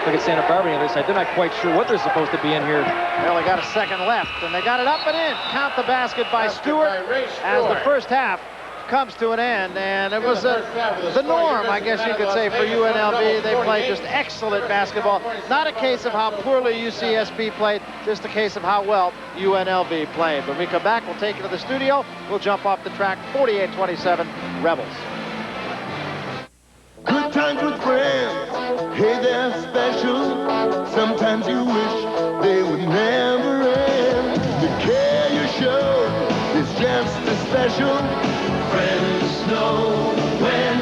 Look at Santa Barbara on the other side. They're not quite sure what they're supposed to be in here.
Well, they got a second left, and they got it up and in. Count the basket by Stewart as the first half comes to an end, and it was the norm, I guess you could say, for UNLV. They played just excellent basketball. Not a case of how poorly UCSB played, just a case of how well UNLV played. When we come back, we'll take it to the studio. We'll jump off the track, 48-27, Rebels.
Good times with friends, hey, they're special. Sometimes you wish they would never end. The care you show is just as special. Friends know when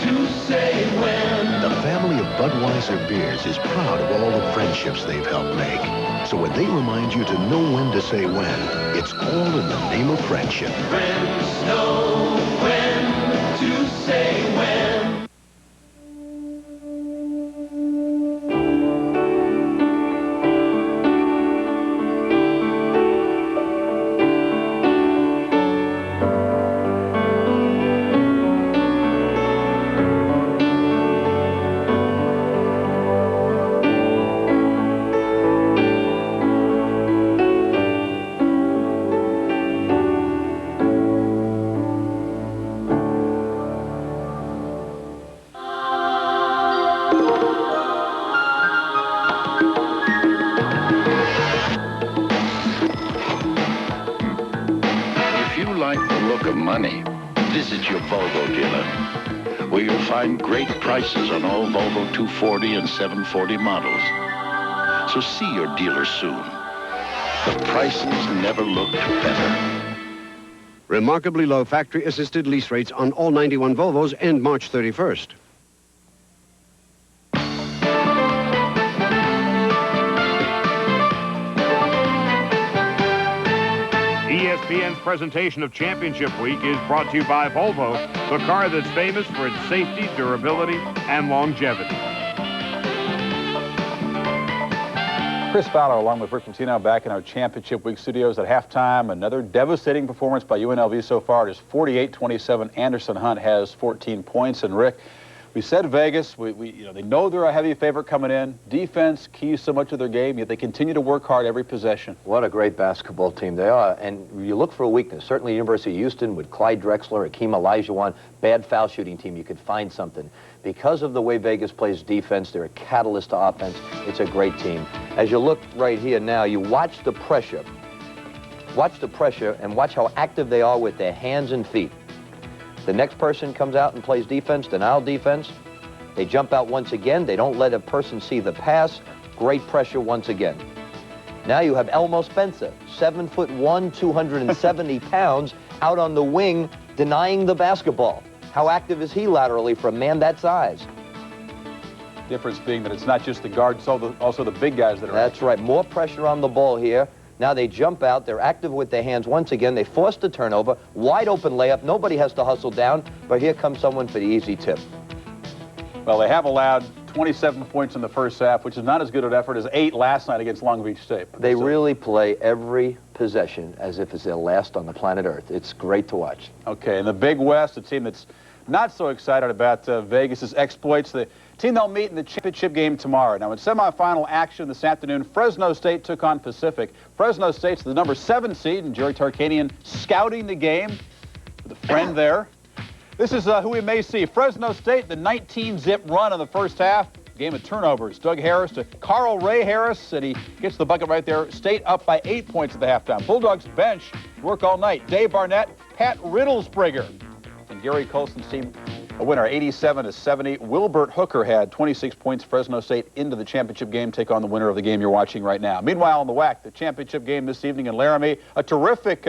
to say when.
The family of Budweiser beers is proud of all the friendships they've helped make. So when they remind you to know when to say when, it's all in the name of friendship.
Friends know when to say when.
Visit your Volvo dealer, where you'll find great prices on all Volvo 240 and 740 models. So see your dealer soon. The prices never looked better.
Remarkably low factory-assisted lease rates on all 91 Volvos end March 31st.
ESPN's presentation of Championship Week is brought to you by Volvo, the car that's famous for its safety, durability, and longevity.
Chris Fowler along with Rick Pitino back in our Championship Week studios at halftime. Another devastating performance by UNLV so far. It is 48-27. Anderson Hunt has 14 points. And Rick, we said Vegas, they know they're a heavy favorite coming in. Defense keys so much of their game, yet they continue to work hard every possession.
What a great basketball team they are. And you look for a weakness. Certainly University of Houston with Clyde Drexler, Hakeem Olajuwon, bad foul shooting team, you could find something. Because of the way Vegas plays defense, they're a catalyst to offense. It's a great team. As you look right here now, you watch the pressure. Watch the pressure and watch how active they are with their hands and feet. The next person comes out and plays defense, denial defense. They jump out once again. They don't let a person see the pass. Great pressure once again. Now you have Elmo Spencer, 7'1", 270 pounds, out on the wing, denying the basketball. How active is he laterally for a man that size?
Difference being that it's not just the guards, it's also the big guys that are.
That's right. More pressure on the ball here. Now they jump out. They're active with their hands once again. They force the turnover. Wide open layup. Nobody has to hustle down. But here comes someone for the easy tip.
Well, they have allowed 27 points in the first half, which is not as good an effort as 8 last night against Long Beach State.
They really play every possession as if it's their last on the planet Earth. It's great to watch.
Okay, in the Big West, a team that's not so excited about Vegas's exploits. The team they'll meet in the championship game tomorrow. Now, in semifinal action this afternoon, Fresno State took on Pacific. Fresno State's the number 7 seed, and Jerry Tarkanian scouting the game with a friend there. This is who we may see. Fresno State, the 19-zip run in the first half. Game of turnovers. Doug Harris to Carl Ray Harris, and he gets the bucket right there. State up by 8 points at the halftime. Bulldogs bench work all night. Dave Barnett, Pat Riddlesbringer, and Gary Colson's team a winner, 87-70. Wilbert Hooker had 26 points. Fresno State into the championship game. Take on the winner of the game you're watching right now. Meanwhile, on the WAC, the championship game this evening in Laramie. A terrific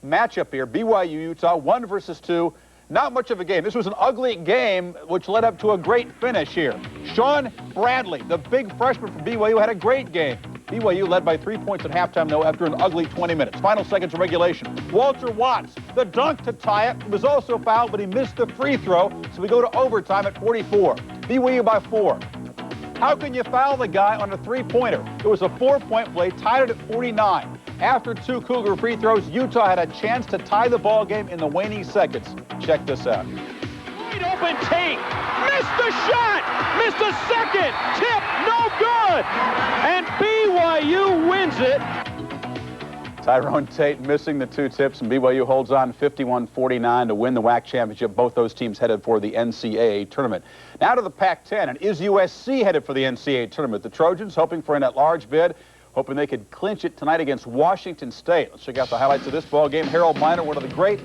matchup here. BYU-Utah, 1 versus 2. Not much of a game. This was an ugly game, which led up to a great finish here. Sean Bradley, the big freshman from BYU, had a great game. BYU led by 3 points at halftime, though, after an ugly 20 minutes. Final seconds of regulation. Walter Watts, the dunk to tie it. He was also fouled, but he missed the free throw, so we go to overtime at 44. BYU by 4. How can you foul the guy on a three-pointer? It was a 4-point play, tied it at 49. After 2 Cougar free throws, Utah had a chance to tie the ball game in the waning seconds. Check this out.
Wide open take. Missed the shot. Missed a second. Tip. No good. And BYU wins it.
Tyrone Tate missing the 2 tips, and BYU holds on 51-49 to win the WAC championship. Both those teams headed for the NCAA tournament. Now to the Pac-10, and is USC headed for the NCAA tournament? The Trojans hoping for an at-large bid, hoping they could clinch it tonight against Washington State. Let's check out the highlights of this ball game. Harold Miner, one of the great,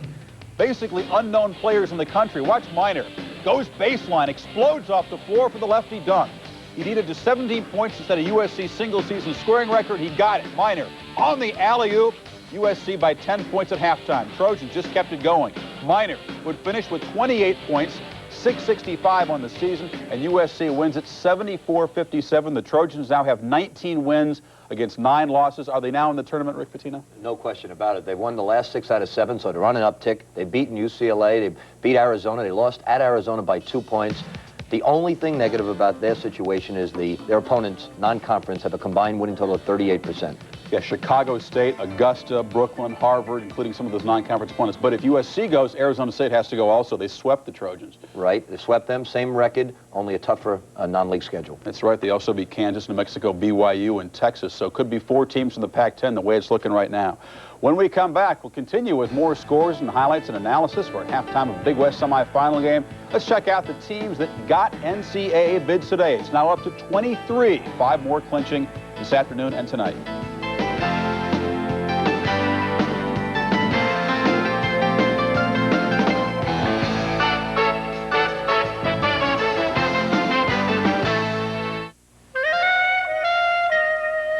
basically unknown players in the country. Watch Miner. Goes baseline, explodes off the floor for the lefty dunk. He needed just 17 points to set a USC single-season scoring record. He got it. Miner on the alley-oop. USC by 10 points at halftime. Trojans just kept it going. Miner would finish with 28 points, 665 on the season, and USC wins it 74-57. The Trojans now have 19 wins against 9 losses. Are they now in the tournament, Rick Pitino?
No question about it. They've won the last 6 out of 7, so they're on an uptick. They've beaten UCLA. They beat Arizona. They lost at Arizona by 2 points. The only thing negative about their situation is their opponents, non-conference, have a combined winning total of 38%.
Yeah, Chicago State, Augusta, Brooklyn, Harvard, including some of those non-conference opponents. But if USC goes, Arizona State has to go also. They swept the Trojans.
Right. They swept them. Same record, only a tougher non-league schedule.
That's right. They also beat Kansas, New Mexico, BYU, and Texas. So it could be 4 teams in the Pac-10 the way it's looking right now. When we come back, we'll continue with more scores and highlights and analysis. We're at halftime of the Big West semifinal game. Let's check out the teams that got NCAA bids today. It's now up to 23. 5 more clinching this afternoon and tonight.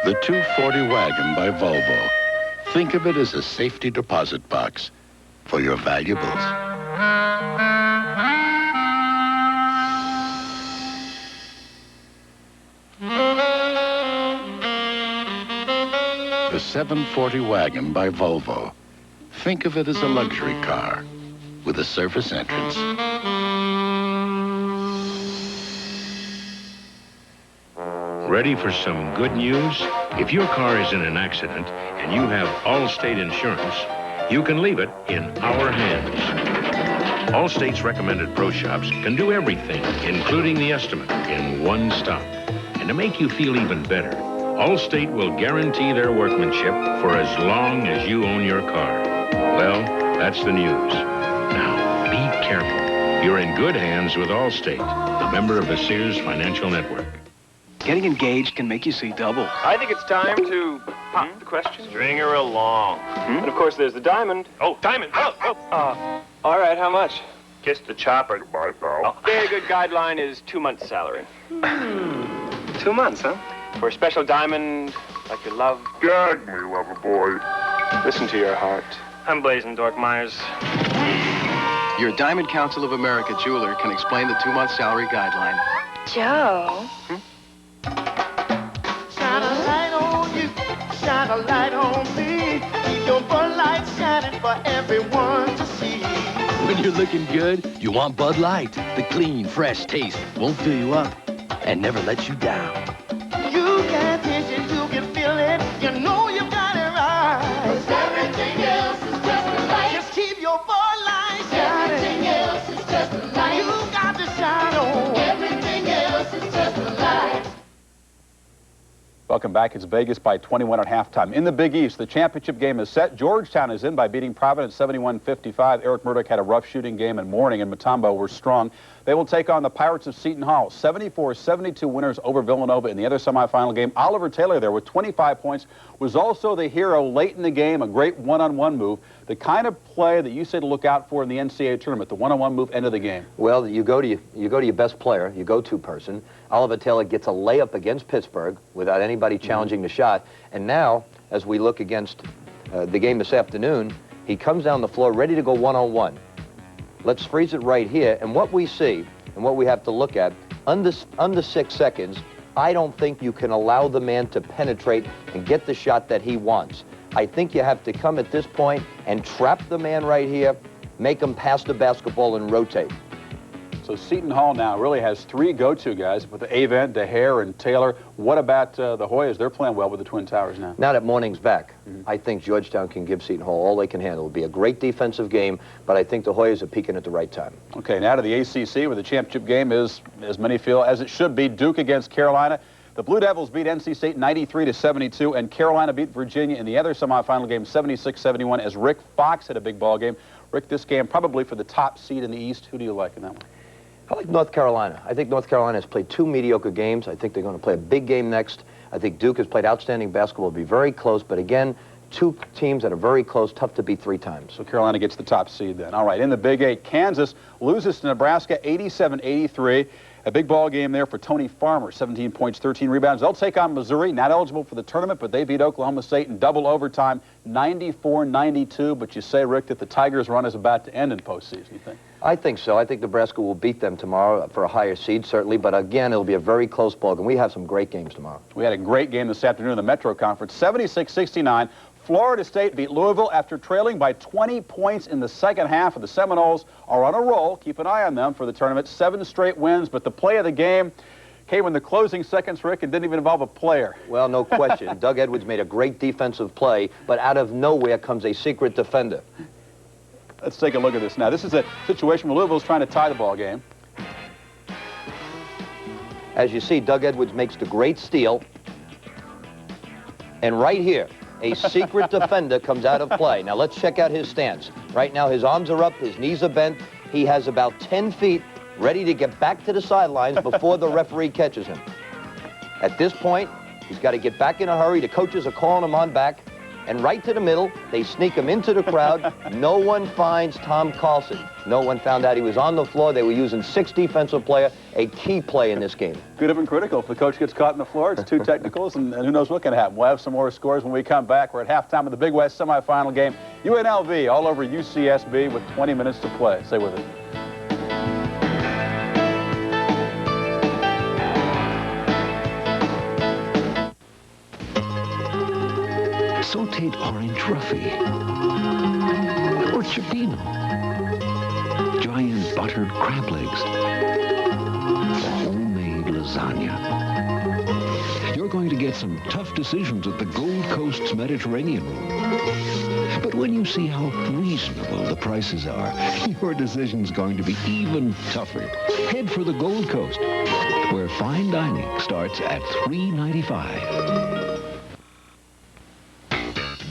The 240 wagon by Volvo. Think of it as a safety deposit box for your valuables. The 740 wagon by Volvo. Think of it as a luxury car with a surface entrance.
Ready for some good news? If your car is in an accident and you have Allstate insurance, you can leave it in our hands. Allstate's recommended pro shops can do everything, including the estimate, in one stop. And to make you feel even better, Allstate will guarantee their workmanship for as long as you own your car. Well, that's the news. Now, be careful. You're in good hands with Allstate, a member of the Sears Financial Network.
Getting engaged can make you see double.
I think it's time to pop the question. String her along. And of course, there's the diamond. Oh, diamond! All right, how much? Kiss the chopper, my pal. Very good guideline is 2 months' salary. 2 months, huh? For a special diamond like your love.
Gag me, lover boy.
Listen to your heart. I'm Blazing Dork Myers.
Your Diamond Council of America jeweler can explain the 2-month salary guideline.
Joe?
Shine a light on you. Shine shine a light on me. Keep your Bud Light shining for everyone to see.
When you're looking good, you want Bud Light. The clean, fresh taste won't fill you up and never let you down.
You can taste it, you can feel it. You know you got it right. 'Cause everything else is just a light. Just keep your Bud Light shining. Everything else is just a light. You got to shine on. Everything else is just a light.
Welcome back. It's Vegas by 21 at halftime. In the Big East, the championship game is set. Georgetown is in by beating Providence 71-55. Eric Murdoch had a rough shooting game, and Morning and Mutombo were strong. They will take on the Pirates of Seton Hall. 74-72 winners over Villanova in the other semifinal game. Oliver Taylor there with 25 points was also the hero late in the game, a great one-on-one move. The kind of play that you say to look out for in the NCAA tournament, the one-on-one move end of the game.
Well, you go to your best player, your go-to person. Oliver Taylor gets a layup against Pittsburgh without anybody challenging the shot. And now, as we look against the game this afternoon, he comes down the floor ready to go one-on-one. Let's freeze it right here. And what we see, and what we have to look at, under 6 seconds, I don't think you can allow the man to penetrate and get the shot that he wants. I think you have to come at this point and trap the man right here, make him pass the basketball and rotate.
So Seton Hall now really has three go-to guys with Avent, DeHare, and Taylor. What about the Hoyas? They're playing well with the Twin Towers now.
Now that Morning's back, I think Georgetown can give Seton Hall all they can handle. It'll be a great defensive game, but I think the Hoyas are peaking at the right time.
Okay, now to the ACC, where the championship game is, as many feel, as it should be, Duke against Carolina. The Blue Devils beat NC State 93-72, and Carolina beat Virginia in the other semifinal game 76-71 as Rick Fox had a big ball game. Rick, this game probably for the top seed in the East. Who do you like in that one?
I like North Carolina. I think North Carolina has played two mediocre games. I think they're going to play a big game next. I think Duke has played outstanding basketball. It'll be very close, but again, two teams that are very close, tough to beat 3 times.
So Carolina gets the top seed then. All right, in the Big 8, Kansas loses to Nebraska 87-83. A big ball game there for Tony Farmer, 17 points, 13 rebounds. They'll take on Missouri, not eligible for the tournament, but they beat Oklahoma State in double overtime, 94-92. But you say, Rick, that the Tigers' run is about to end in postseason, you think?
I think so. I think Nebraska will beat them tomorrow for a higher seed, certainly. But again, it'll be a very close ball game. We have some great games tomorrow.
We had a great game this afternoon in the Metro Conference, 76-69. Florida State beat Louisville after trailing by 20 points in the second half. The Seminoles are on a roll. Keep an eye on them for the tournament. 7 straight wins, but the play of the game came in the closing seconds, Rick, and didn't even involve a player.
Well, no question. Doug Edwards made a great defensive play, but out of nowhere comes a secret defender.
Let's take a look at this now. This is a situation where Louisville's trying to tie the ball game.
As you see, Doug Edwards makes the great steal. And right here, a secret defender comes out of play. Now let's check out his stance. Right now his arms are up, his knees are bent. He has about 10 feet ready to get back to the sidelines before the referee catches him. At this point, he's got to get back in a hurry. The coaches are calling him on back. And right to the middle, they sneak him into the crowd. No one finds Tom Carlson. No one found out he was on the floor. They were using 6 defensive player, a key play in this game.
Good have been critical. If the coach gets caught on the floor, it's 2 technicals, and who knows what can happen. We'll have some more scores when we come back. We're at halftime of the Big West semifinal game. UNLV all over UCSB with 20 minutes to play. Stay with us.
Sauteed orange roughy, or cioppino, giant buttered crab legs, homemade lasagna. You're going to get some tough decisions at the Gold Coast's Mediterranean Room. But when you see how reasonable the prices are, your decision's going to be even tougher. Head for the Gold Coast, where fine dining starts at $3.95.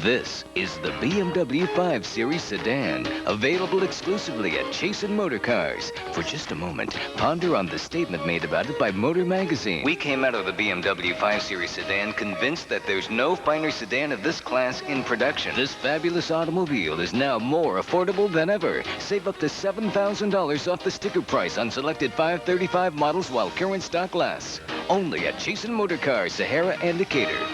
This is the BMW 5 Series sedan, available exclusively at Chasin Motor Cars. For just a moment, ponder on the statement made about it by Motor Magazine. We came out of the BMW 5 Series sedan convinced that there's no finer sedan of this class in production. This fabulous automobile is now more affordable than ever. Save up to $7,000 off the sticker price on selected 535 models while current stock lasts. Only at Chasin Motor Cars, Sahara and Decatur.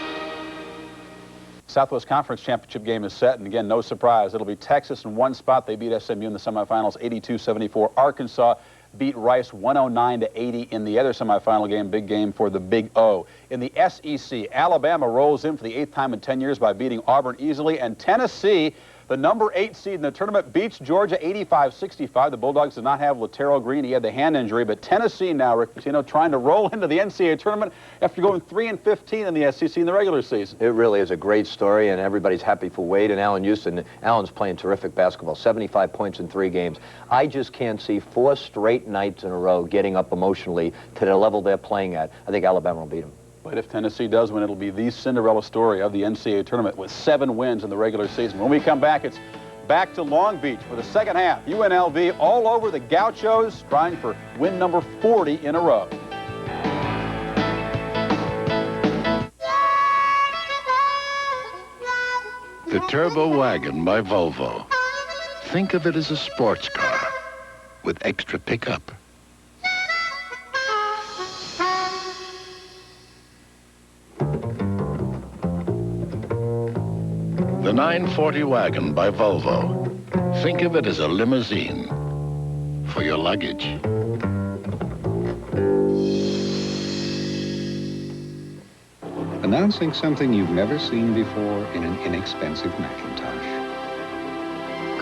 Southwest Conference Championship game is set, and again, no surprise. It'll be Texas in one spot. They beat SMU in the semifinals 82-74. Arkansas beat Rice 109-80 in the other semifinal game, big game for the Big O. In the SEC, Alabama rolls in for the 8th time in 10 years by beating Auburn easily, and Tennessee, the number 8 seed in the tournament, beats Georgia 85-65. The Bulldogs did not have Laterro Green. He had the hand injury, but Tennessee now, Rick Pitino, trying to roll into the NCAA tournament after going 3-15 in the SEC in the regular season.
It really is a great story, and everybody's happy for Wade and Allen Houston. Allen's playing terrific basketball, 75 points in 3 games. I just can't see 4 straight nights in a row getting up emotionally to the level they're playing at. I think Alabama will beat them.
But if Tennessee does win, it'll be the Cinderella story of the NCAA tournament with 7 wins in the regular season. When we come back, it's back to Long Beach for the second half. UNLV all over the Gauchos, trying for win number 40 in a row.
The Turbo Wagon by Volvo. Think of it as a sports car with extra pickup. The 940 Wagon by Volvo. Think of it as a limousine for your luggage.
Announcing something you've never seen before in an inexpensive Macintosh.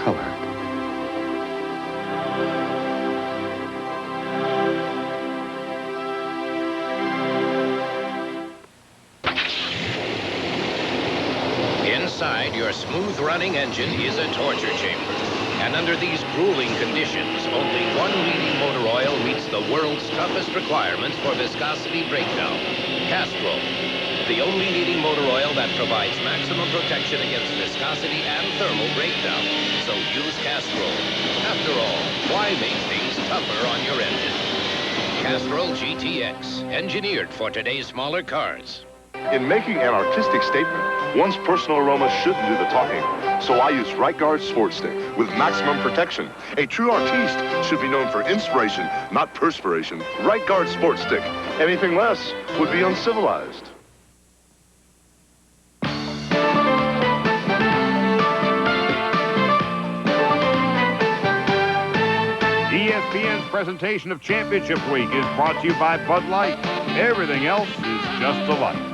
Color.
Inside your smooth-running engine is a torture chamber. And under these grueling conditions, only one leading motor oil meets the world's toughest requirements for viscosity breakdown. Castrol, the only leading motor oil that provides maximum protection against viscosity and thermal breakdown. So use Castrol. After all, why make things tougher on your engine? Castrol GTX, engineered for today's smaller cars.
In making an artistic statement, one's personal aroma shouldn't do the talking. So I use Right Guard Sport Stick with maximum protection. A true artiste should be known for inspiration, not perspiration. Right Guard Sport Stick. Anything less would be uncivilized.
ESPN's presentation of Championship Week is brought to you by Bud Light. Everything else is just a light.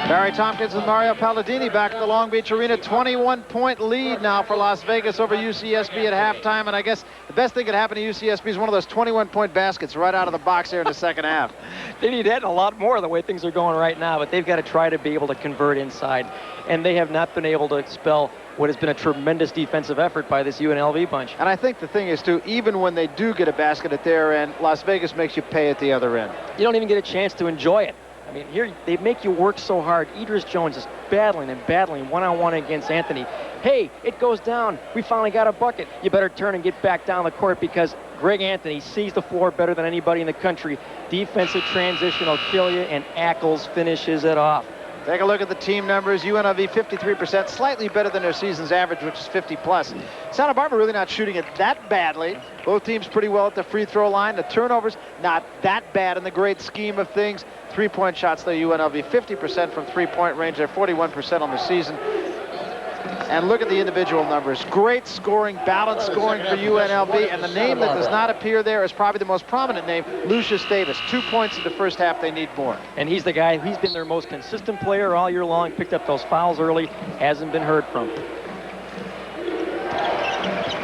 Barry Tompkins and Mario Palladini back at the Long Beach Arena. 21-point lead now for Las Vegas over UCSB at halftime. And I guess the best thing that happened to UCSB is one of those 21-point baskets right out of the box here in the second half.
They need that and a lot more the way things are going right now, but they've got to try to be able to convert inside. And they have not been able to expel what has been a tremendous defensive effort by this UNLV bunch.
And I think the thing is, too, even when they do get a basket at their end, Las Vegas makes you pay at the other end.
You don't even get a chance to enjoy it. I mean, here they make you work so hard. Idris Jones is battling and battling one-on-one against Anthony. Hey, it goes down. We finally got a bucket. You better turn and get back down the court because Greg Anthony sees the floor better than anybody in the country. Defensive transition will kill you, and Ackles finishes it off.
Take a look at the team numbers. UNLV 53%, slightly better than their season's average, which is 50+. Santa Barbara really not shooting it that badly. Both teams pretty well at the free throw line. The turnovers, not that bad in the great scheme of things. 3-point shots, though, UNLV 50% from 3-point range. They're 41% on the season. And look at the individual numbers. Great scoring, balanced scoring for UNLV. And the name that does not appear there is probably the most prominent name, Lucius Davis. 2 points in the first half. They need more.
And he's the guy, he's been their most consistent player all year long. Picked up those fouls early. Hasn't been heard from.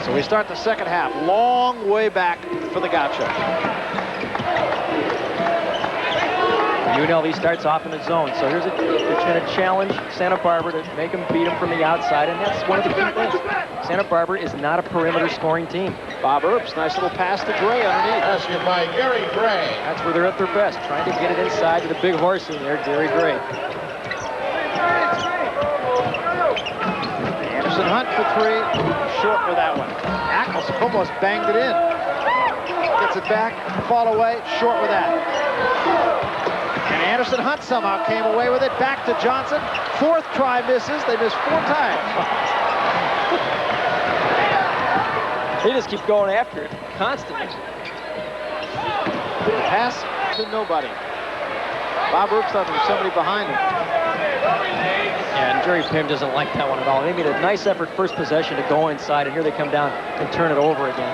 So we start the second half. Long way back for the Gaucho.
UNLV starts off in the zone. So here's they're going to challenge Santa Barbara to make them beat them from the outside, and that's one of the key things. Santa Barbara is not a perimeter scoring team.
Bob Earps, nice little pass to Gray underneath.
Basket by Gary Gray.
That's where they're at their best, trying to get it inside to the big horse in there, Gary Gray.
Anderson Hunt for 3, short for that one. Ackles almost banged it in. Gets it back, fall away, short with that. And Anderson Hunt somehow came away with it. Back to Johnson. 4th try misses. They missed 4 times.
They just keep going after it constantly.
Pass to nobody. Bob Earps thought there was somebody behind him.
Yeah, Yeah, and Jerry Pym doesn't like that one at all. They made a nice effort first possession to go inside, and here they come down and turn it over again.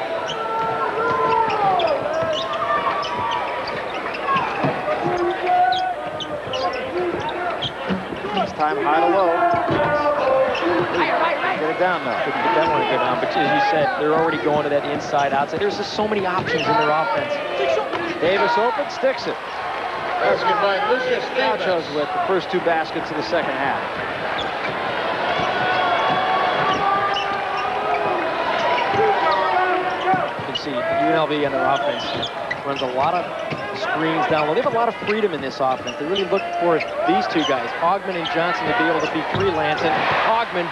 This time high to low. Get it down though.
Couldn't get that one to go down, but as you said, they're already going to that inside outside. There's just so many options in their offense.
Davis open, sticks it.
Basket by Lucius Davis.
Gauchos with the first 2 baskets of the second half.
You can see UNLV on their offense runs a lot of screens down low. They have a lot of freedom in this offense. They really look for these two guys, Ogman and Johnson, to be able to be freelance. And Ogman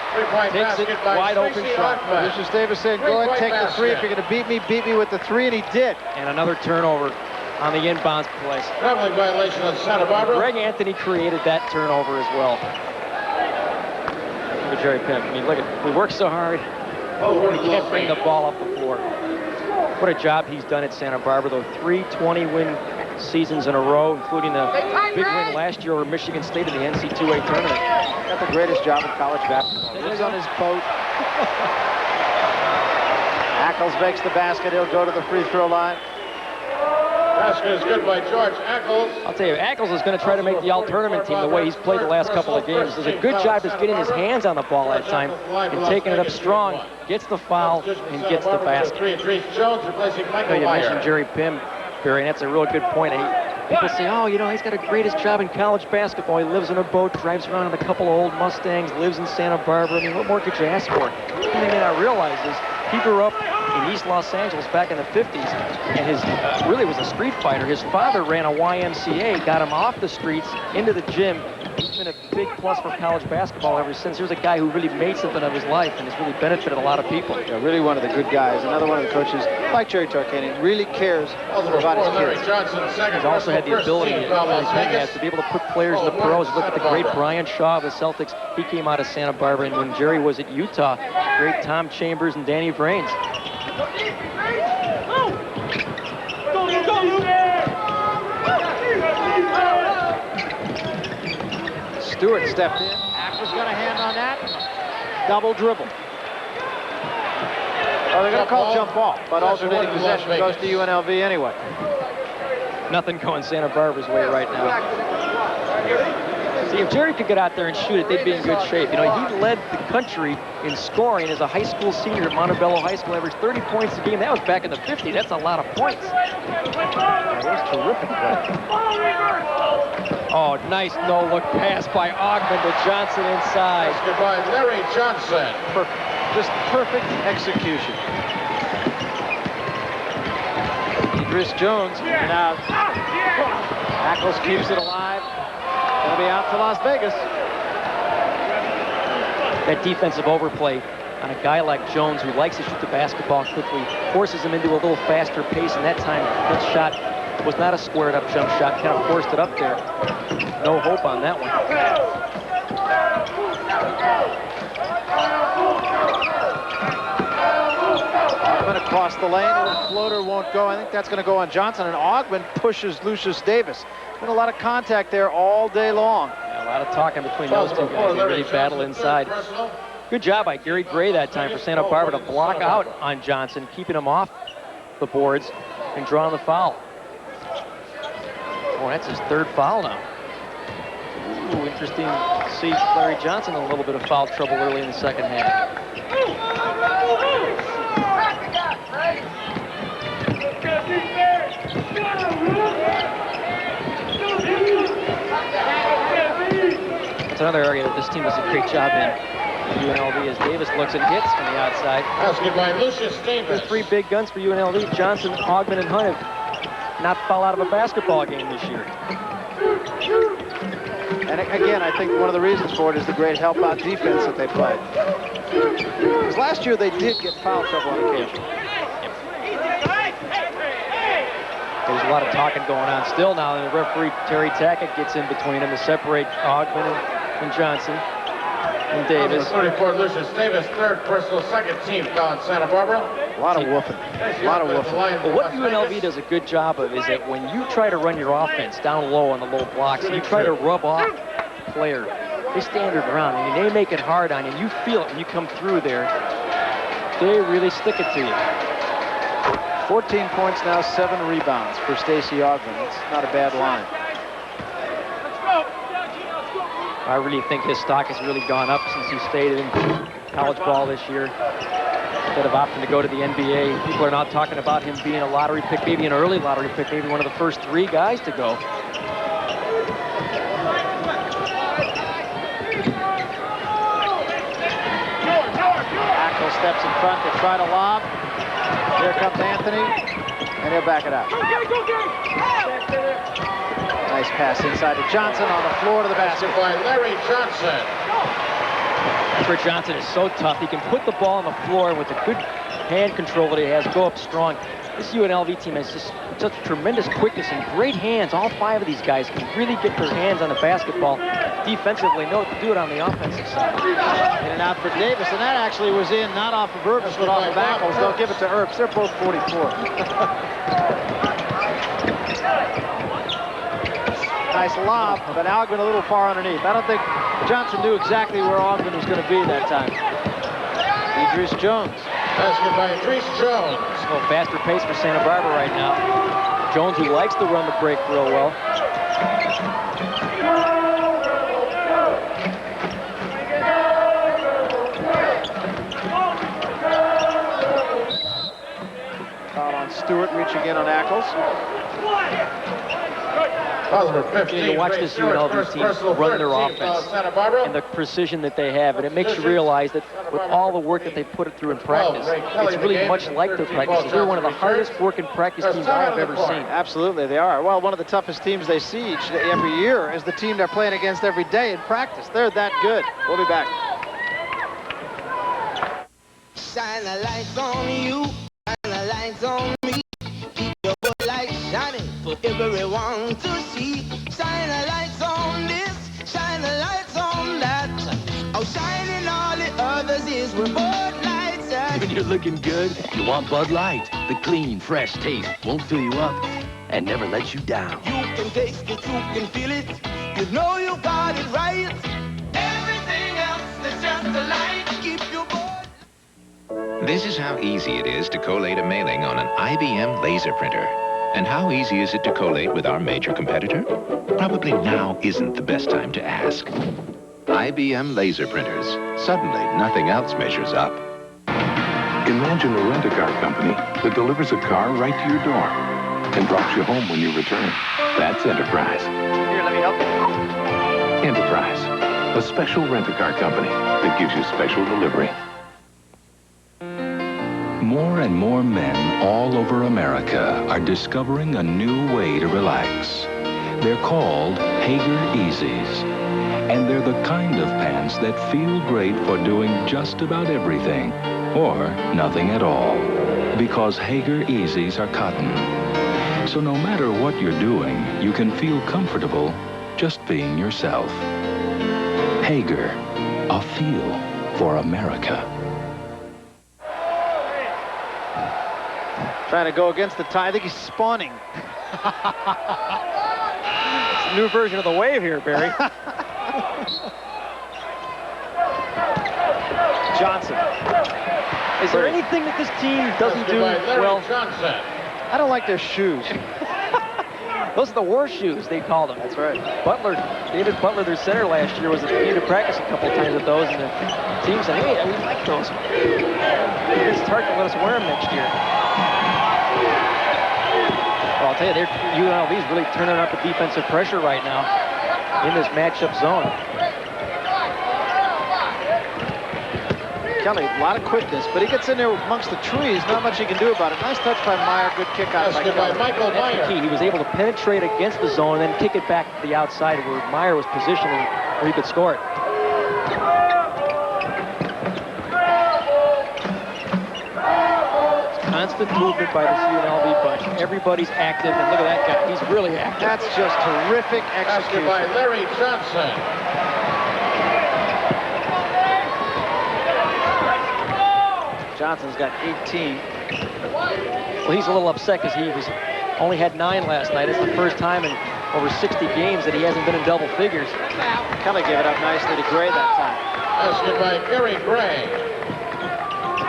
takes it, wide open shot.
Lucius Davis saying, go ahead, take the 3. If you're going to beat me with the 3, and he did.
And another turnover on the inbounds play.
Traveling violation on Santa Barbara.
Greg Anthony created that turnover as well. Look at Jerry Pym. I mean, look at, we work so hard, we can't bring the ball up the floor. What a job he's done at Santa Barbara, though. 3 20-win seasons in a row, including the big win last year over Michigan State in the NC2A tournament.
Got the greatest job in college basketball. He's on his boat. Ackles makes the basket. He'll go to the free throw line.
Basket is good by George Ackles.
I'll tell you, Ackles is going to try to make the all-tournament team the way he's played the last couple of games. Does a good job just getting his hands on the ball that time and taking it up strong, gets the foul, and gets the basket. You mentioned Jerry Pym, Barry, and that's a real good point. People say, oh, you know, he's got the greatest job in college basketball. He lives in a boat, drives around in a couple of old Mustangs, lives in Santa Barbara. I mean, what more could you ask for? One thing they may not realize is he grew up in East Los Angeles back in the 50s, and his really was a street fighter. His father ran a YMCA, got him off the streets into the gym. He's been a big plus for college basketball ever since. Here's a guy who really made something of his life and has really benefited a lot of people.
Yeah, really one of the good guys. Another one of the coaches, like Jerry Tarkanian, really cares about his kids.
He's also had the ability to be able to put players in the pros. Look at the great Brian Shaw of the Celtics. He came out of Santa Barbara, and when Jerry was at Utah, great Tom Chambers and Danny Vrains.
Stewart stepped in. Ackles got a hand on that. Double dribble. Oh, they're going to call jump ball, but alternating possession goes to UNLV anyway.
Nothing going Santa Barbara's way right now. See, if Jerry could get out there and shoot it, they'd be in good shape. You know, he led the country in scoring as a high school senior at Montebello High School, averaged 30 points a game. That was back in the 50s. That's a lot of points.
That was terrific play.
Oh, nice no-look pass by Ogman to Johnson inside.
Basket by Larry Johnson.
Just perfect execution. Idris Jones and out. Ackles keeps it alive. Gonna be out to Las Vegas.
That defensive overplay on a guy like Jones, who likes to shoot the basketball quickly, forces him into a little faster pace, and that time that shot was not a squared up jump shot, kind of forced it up there. No hope on that one.
Ogman across the lane, and the floater won't go. I think that's going to go on Johnson, and Ogman pushes Lucius Davis. Been a lot of contact there all day long.
Yeah, a lot of talking between those two guys. They really battle inside. Good job by Gary Gray that time for Santa Barbara to block out on Johnson, keeping him off the boards and drawing the foul. Oh, that's his 3rd foul now. Ooh, interesting to see Larry Johnson in a little bit of foul trouble early in the second half. That's another area that this team does a great job in. UNLV as Davis looks and hits from the outside.
Basket by Lucius Davis.
There's 3 big guns for UNLV. Johnson, Ogman, and Hunt have not fell out of a basketball game this year.
And again, I think one of the reasons for it is the great help-out defense that they play. Because last year they did get foul trouble on occasion.
There's a lot of talking going on still now, and the referee, Terry Tackett, gets in between them to separate Ogman and Johnson and Davis.
34, Lucius Davis, 3rd personal, 2nd team foul in Santa Barbara.
A lot of woofing. A lot of woofing.
Well, what UNLV does a good job of is that when you try to run your offense down low on the low blocks, and you try to rub off the player, they stand their ground. I mean, they make it hard on you. You feel it when you come through there. They really stick it to you.
14 points now, 7 rebounds for Stacey Ogden. It's not a bad line.
I really think his stock has really gone up since he stayed in college ball this year. Instead of opting to go to the NBA, people are now talking about him being a lottery pick, maybe an early lottery pick, maybe one of the first 3 guys to go.
Axel steps in front to try to lob. Here comes Anthony, and he'll back it out. Nice pass inside to Johnson on the floor to the basket.
By Larry Johnson.
That's where Johnson is so tough. He can put the ball on the floor with the good hand control that he has, go up strong. This UNLV team has just such tremendous quickness and great hands. All 5 of these guys can really get their hands on the basketball. Defensively, know what to do it on the offensive side.
In and out for Davis, and that actually was in, not off of Urbs, but off of Ackles. They'll give it to Urbs. They're both 44. Nice lob, but Ogden a little far underneath. I don't think Johnson knew exactly where Ogden was going to be that time. Idris Jones.
Basket by Idris Jones.
A little faster pace for Santa Barbara right now. Jones, who likes to run the break real well.
Foul on Stewart, reaching in on Ackles.
You watch this UNLV team run their offense and the precision that they have, and it makes you realize that with all the work that they put it through in practice, it's really much like their practices. They're one of the hardest working practice teams I have ever seen.
Absolutely, they are. Well, one of the toughest teams they see every year is the team they're playing against every day in practice. They're that good. We'll be back.
Shine the lights on you, shine the lights on me. Keep your light shining for everyone to see. Shine the lights on this, shine the lights on that. Oh, shining all the others is where Bud Light's at.
When you're looking good, you want Bud Light. The clean, fresh taste won't fill you up and never let you down.
You can taste it, you can feel it. You know you got it right. Everything else is just a light. Keep your Bud.
This is how easy it is to collate a mailing on an IBM laser printer. And how easy is it to collate with our major competitor? Probably now isn't the best time to ask. IBM laser printers. Suddenly, nothing else measures up.
Imagine a rent-a-car company that delivers a car right to your door and drops you home when you return. That's Enterprise.
Here, let me help you.
Enterprise, a special rent-a-car company that gives you special delivery.
More and more men all over America are discovering a new way to relax. They're called Hager Easies. And they're the kind of pants that feel great for doing just about everything, or nothing at all. Because Hager Easies are cotton. So no matter what you're doing, you can feel comfortable just being yourself. Hager, a feel for America.
Trying to go against the tie. I think he's spawning.
It's a new version of the wave here, Barry.
Johnson.
Is there anything that this team doesn't do well?
I don't like their shoes.
Those are the war shoes, they call them.
That's right.
David Butler, their center last year, was came to practice a couple times with those, and the team said, hey, we like those. It's hard to let us wear them next year. Well, I'll tell you, UNLV is really turning up the defensive pressure right now in this matchup zone.
Kelly, a lot of quickness, but he gets in there amongst the trees. Not much he can do about it. Nice touch by Meyer. Good kick out by Kelly.
Michael Meyer.
He was able to penetrate against the zone and then kick it back to the outside where Meyer was positioning where he could score it. Constant movement by this UNLV bunch. Everybody's active, and look at that guy. He's really active.
That's just terrific execution.
By Larry Johnson.
Johnson's got 18.
Well, he's a little upset because he only had 9 last night. It's the first time in over 60 games that he hasn't been in double figures.
Kelly gave it up nicely to Gray that time.
Basket by Gary Gray.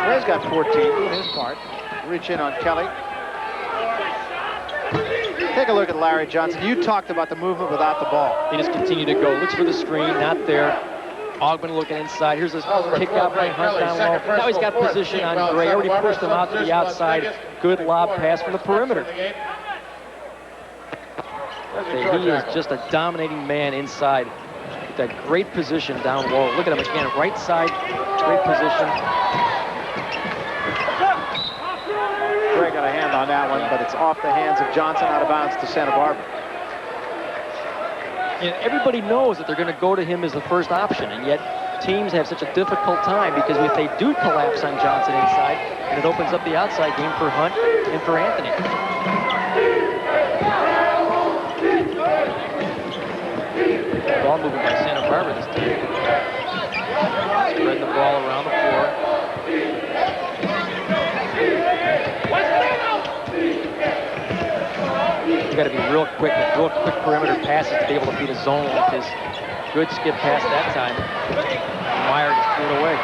Gray's got 14, doing his part. Reach in on Kelly. Take a look at Larry Johnson. You talked about the movement without the ball.
He just continued to go. Looks for the screen, not there. Ogben looking inside. Here's a kick out by Hunt down low. Now he's got position on Gray. Already pushed him out to the outside. Good lob pass from the perimeter. He is just a dominating man inside. That great position down low. Look at him again, right side, great position.
Gray got a hand on that one, but it's off the hands of Johnson, out of bounds to Santa Barbara.
And everybody knows that they're going to go to him as the first option, and yet teams have such a difficult time because if they do collapse on Johnson inside, and it opens up the outside game for Hunt and for Anthony. Ball moving by Santa Barbara this time. Spreading the ball around the floor. You got to be real quick perimeter passes to be able to beat a zone like this. Good skip pass that time. Meyer just threw it away.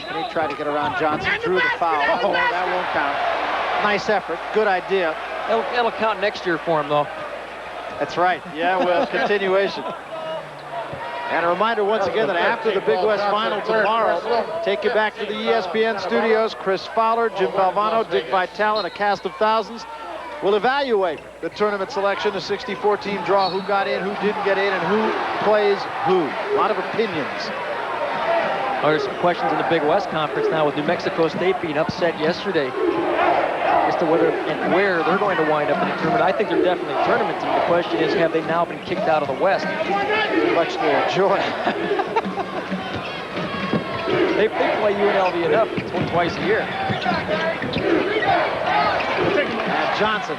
And he tried to get around Johnson, drew the foul. Oh, that won't count. Nice effort, good idea.
It'll count next year for him, though.
That's right. Yeah, well, continuation. And a reminder once again that after the Big West Final tomorrow, take you back to the ESPN studios. Chris Fowler, Jim Valvano, Dick Vitale, and a cast of thousands will evaluate the tournament selection, a 64-team draw, who got in, who didn't get in, and who plays who. A lot of opinions.
Oh, there's some questions in the Big West Conference now with New Mexico State being upset yesterday as to whether and where they're going to wind up in the tournament. I think they're definitely a tournament team. The question is, have they now been kicked out of the West?
Much to their joy.
They play UNLV enough twice a year.
And Johnson.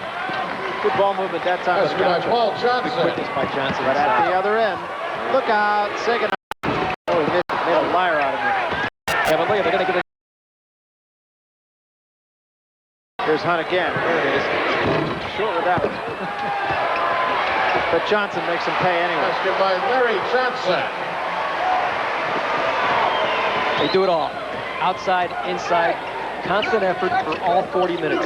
Good ball movement that time.
That's by Paul Johnson.
Good quickness by Johnson.
But at the other end, look out, second. Oh, he made a liar out of me.
Yeah, but look, they're going to get it.
Here's Hunt again. There it is. Short with that one. But Johnson makes him pay anyway.
Basket by Larry Johnson.
They do it all. Outside, inside, constant effort for all 40 minutes.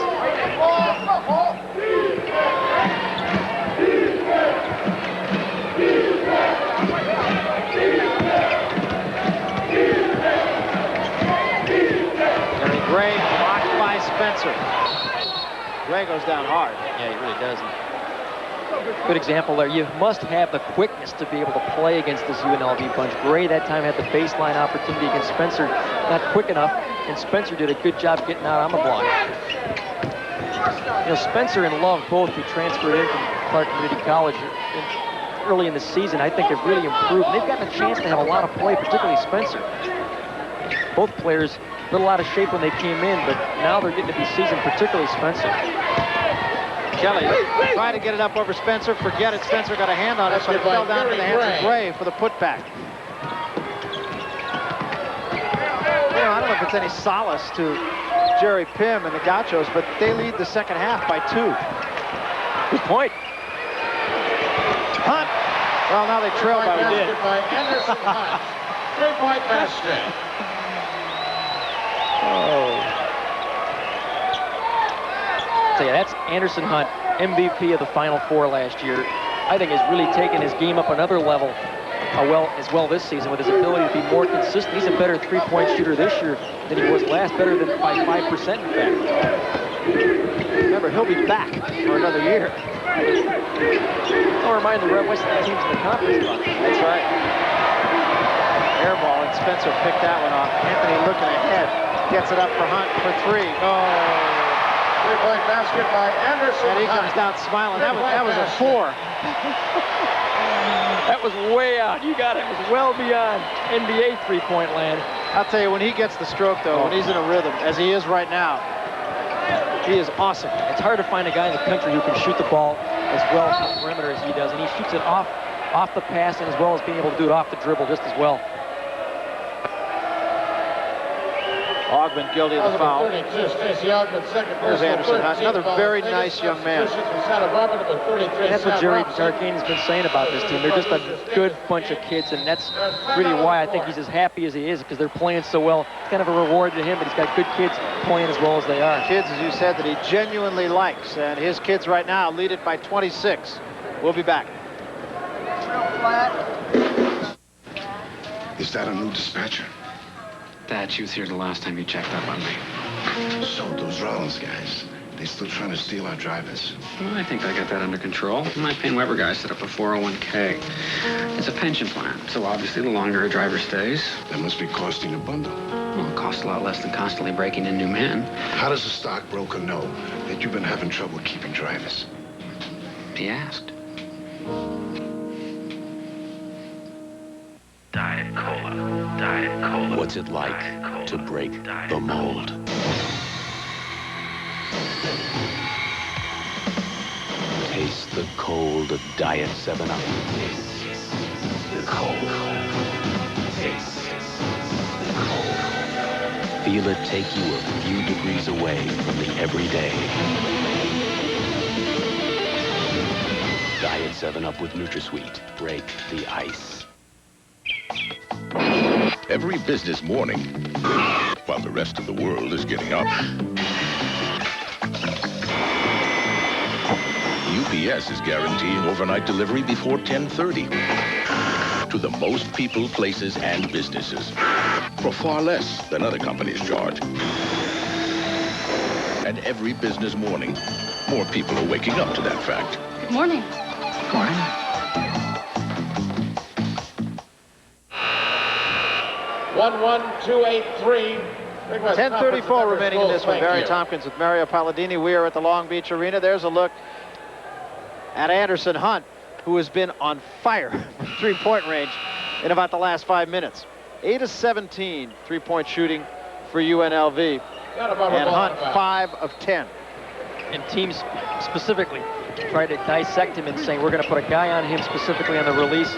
Gray blocked by Spencer. Gray goes down hard.
Yeah, he really does. Good example there. You must have the quickness to be able to play against this UNLV bunch. Gray that time had the baseline opportunity against Spencer, not quick enough, and Spencer did a good job getting out on the block. You know, Spencer and Love both who transferred in from Clark Community College early in the season, I think have really improved. And they've gotten a chance to have a lot of play, particularly Spencer. Both players a little out of shape when they came in, but now they're getting to be seasoned, particularly Spencer.
Kelly tried to get it up over Spencer. Forget it. Spencer got a hand on it, but it fell down to the hands of Gray for the putback. You know, I don't know if it's any solace to Jerry Pym and the Gauchos, but they lead the second half by 2.
Good point.
Hunt. Well, now they trail by 1.
By Anderson Hunt. 3-point basket.
Oh. So yeah, that's Anderson Hunt, MVP of the Final Four last year. I think has really taken his game up another level as well this season with his ability to be more consistent. He's a better three-point shooter this year than he was last, better than by 5% in fact.
Remember, he'll be back for another year.
I'll remind the West teams in the conference about that.
That's right. Air ball, and Spencer picked that one off. Anthony looking ahead. Gets it up for Hunt for 3. Oh.
3-point basket by Anderson.
And he comes down smiling. That was a 4.
That was way out. You got it. It was well beyond NBA three-point land.
I'll tell you, when he gets the stroke, though, when he's in a rhythm, as he is right now, he is awesome.
It's hard to find a guy in the country who can shoot the ball as well from the perimeter as he does, and he shoots it off the pass and as well as being able to do it off the dribble just as well.
Ogman guilty of the foul.
32, Stacey Ogman, second.
There's Anderson Hunt, another very nice young man.
That's what Jerry Tarkanian's been saying about this team. They're just a good bunch of kids, and that's really why I think he's as happy as he is, because they're playing so well. It's kind of a reward to him, but he's got good kids playing as well as they are.
Kids, as you said, that he genuinely likes, and his kids right now lead it by 26. We'll be back.
Is that a new dispatcher?
Dad, she was here the last time you checked up on me.
So those Rollins guys, they still trying to steal our drivers?
Well, I think I got that under control. My Payne Weber guy set up a 401k. It's a pension plan, so obviously the longer a driver stays...
That must be costing a bundle.
Well, it costs a lot less than constantly breaking in new men.
How does a stockbroker know that you've been having trouble keeping drivers?
He asked.
Diet Cola. Diet Cola.
What's it like to break the mold? Taste the cold of Diet 7-Up.
The cold. Taste the cold.
Feel it take you a few degrees away from the everyday. Diet 7-Up with NutraSweet. Break the ice.
Every business morning, while the rest of the world is getting up, UPS is guaranteeing overnight delivery before 10:30 to the most people, places, and businesses for far less than other companies charge. And every business morning, more people are waking up to that fact.
Good morning.
Good morning.
1-1-2-8-3.
10:34 remaining in this one. Barry Tompkins with Mario Palladini. We are at the Long Beach Arena. There's a look at Anderson Hunt, who has been on fire from three-point range in about the last 5 minutes. 8 of 17 three-point shooting for UNLV. And Hunt 5 of 10.
And teams specifically try to dissect him and saying, we're going to put a guy on him specifically on the release,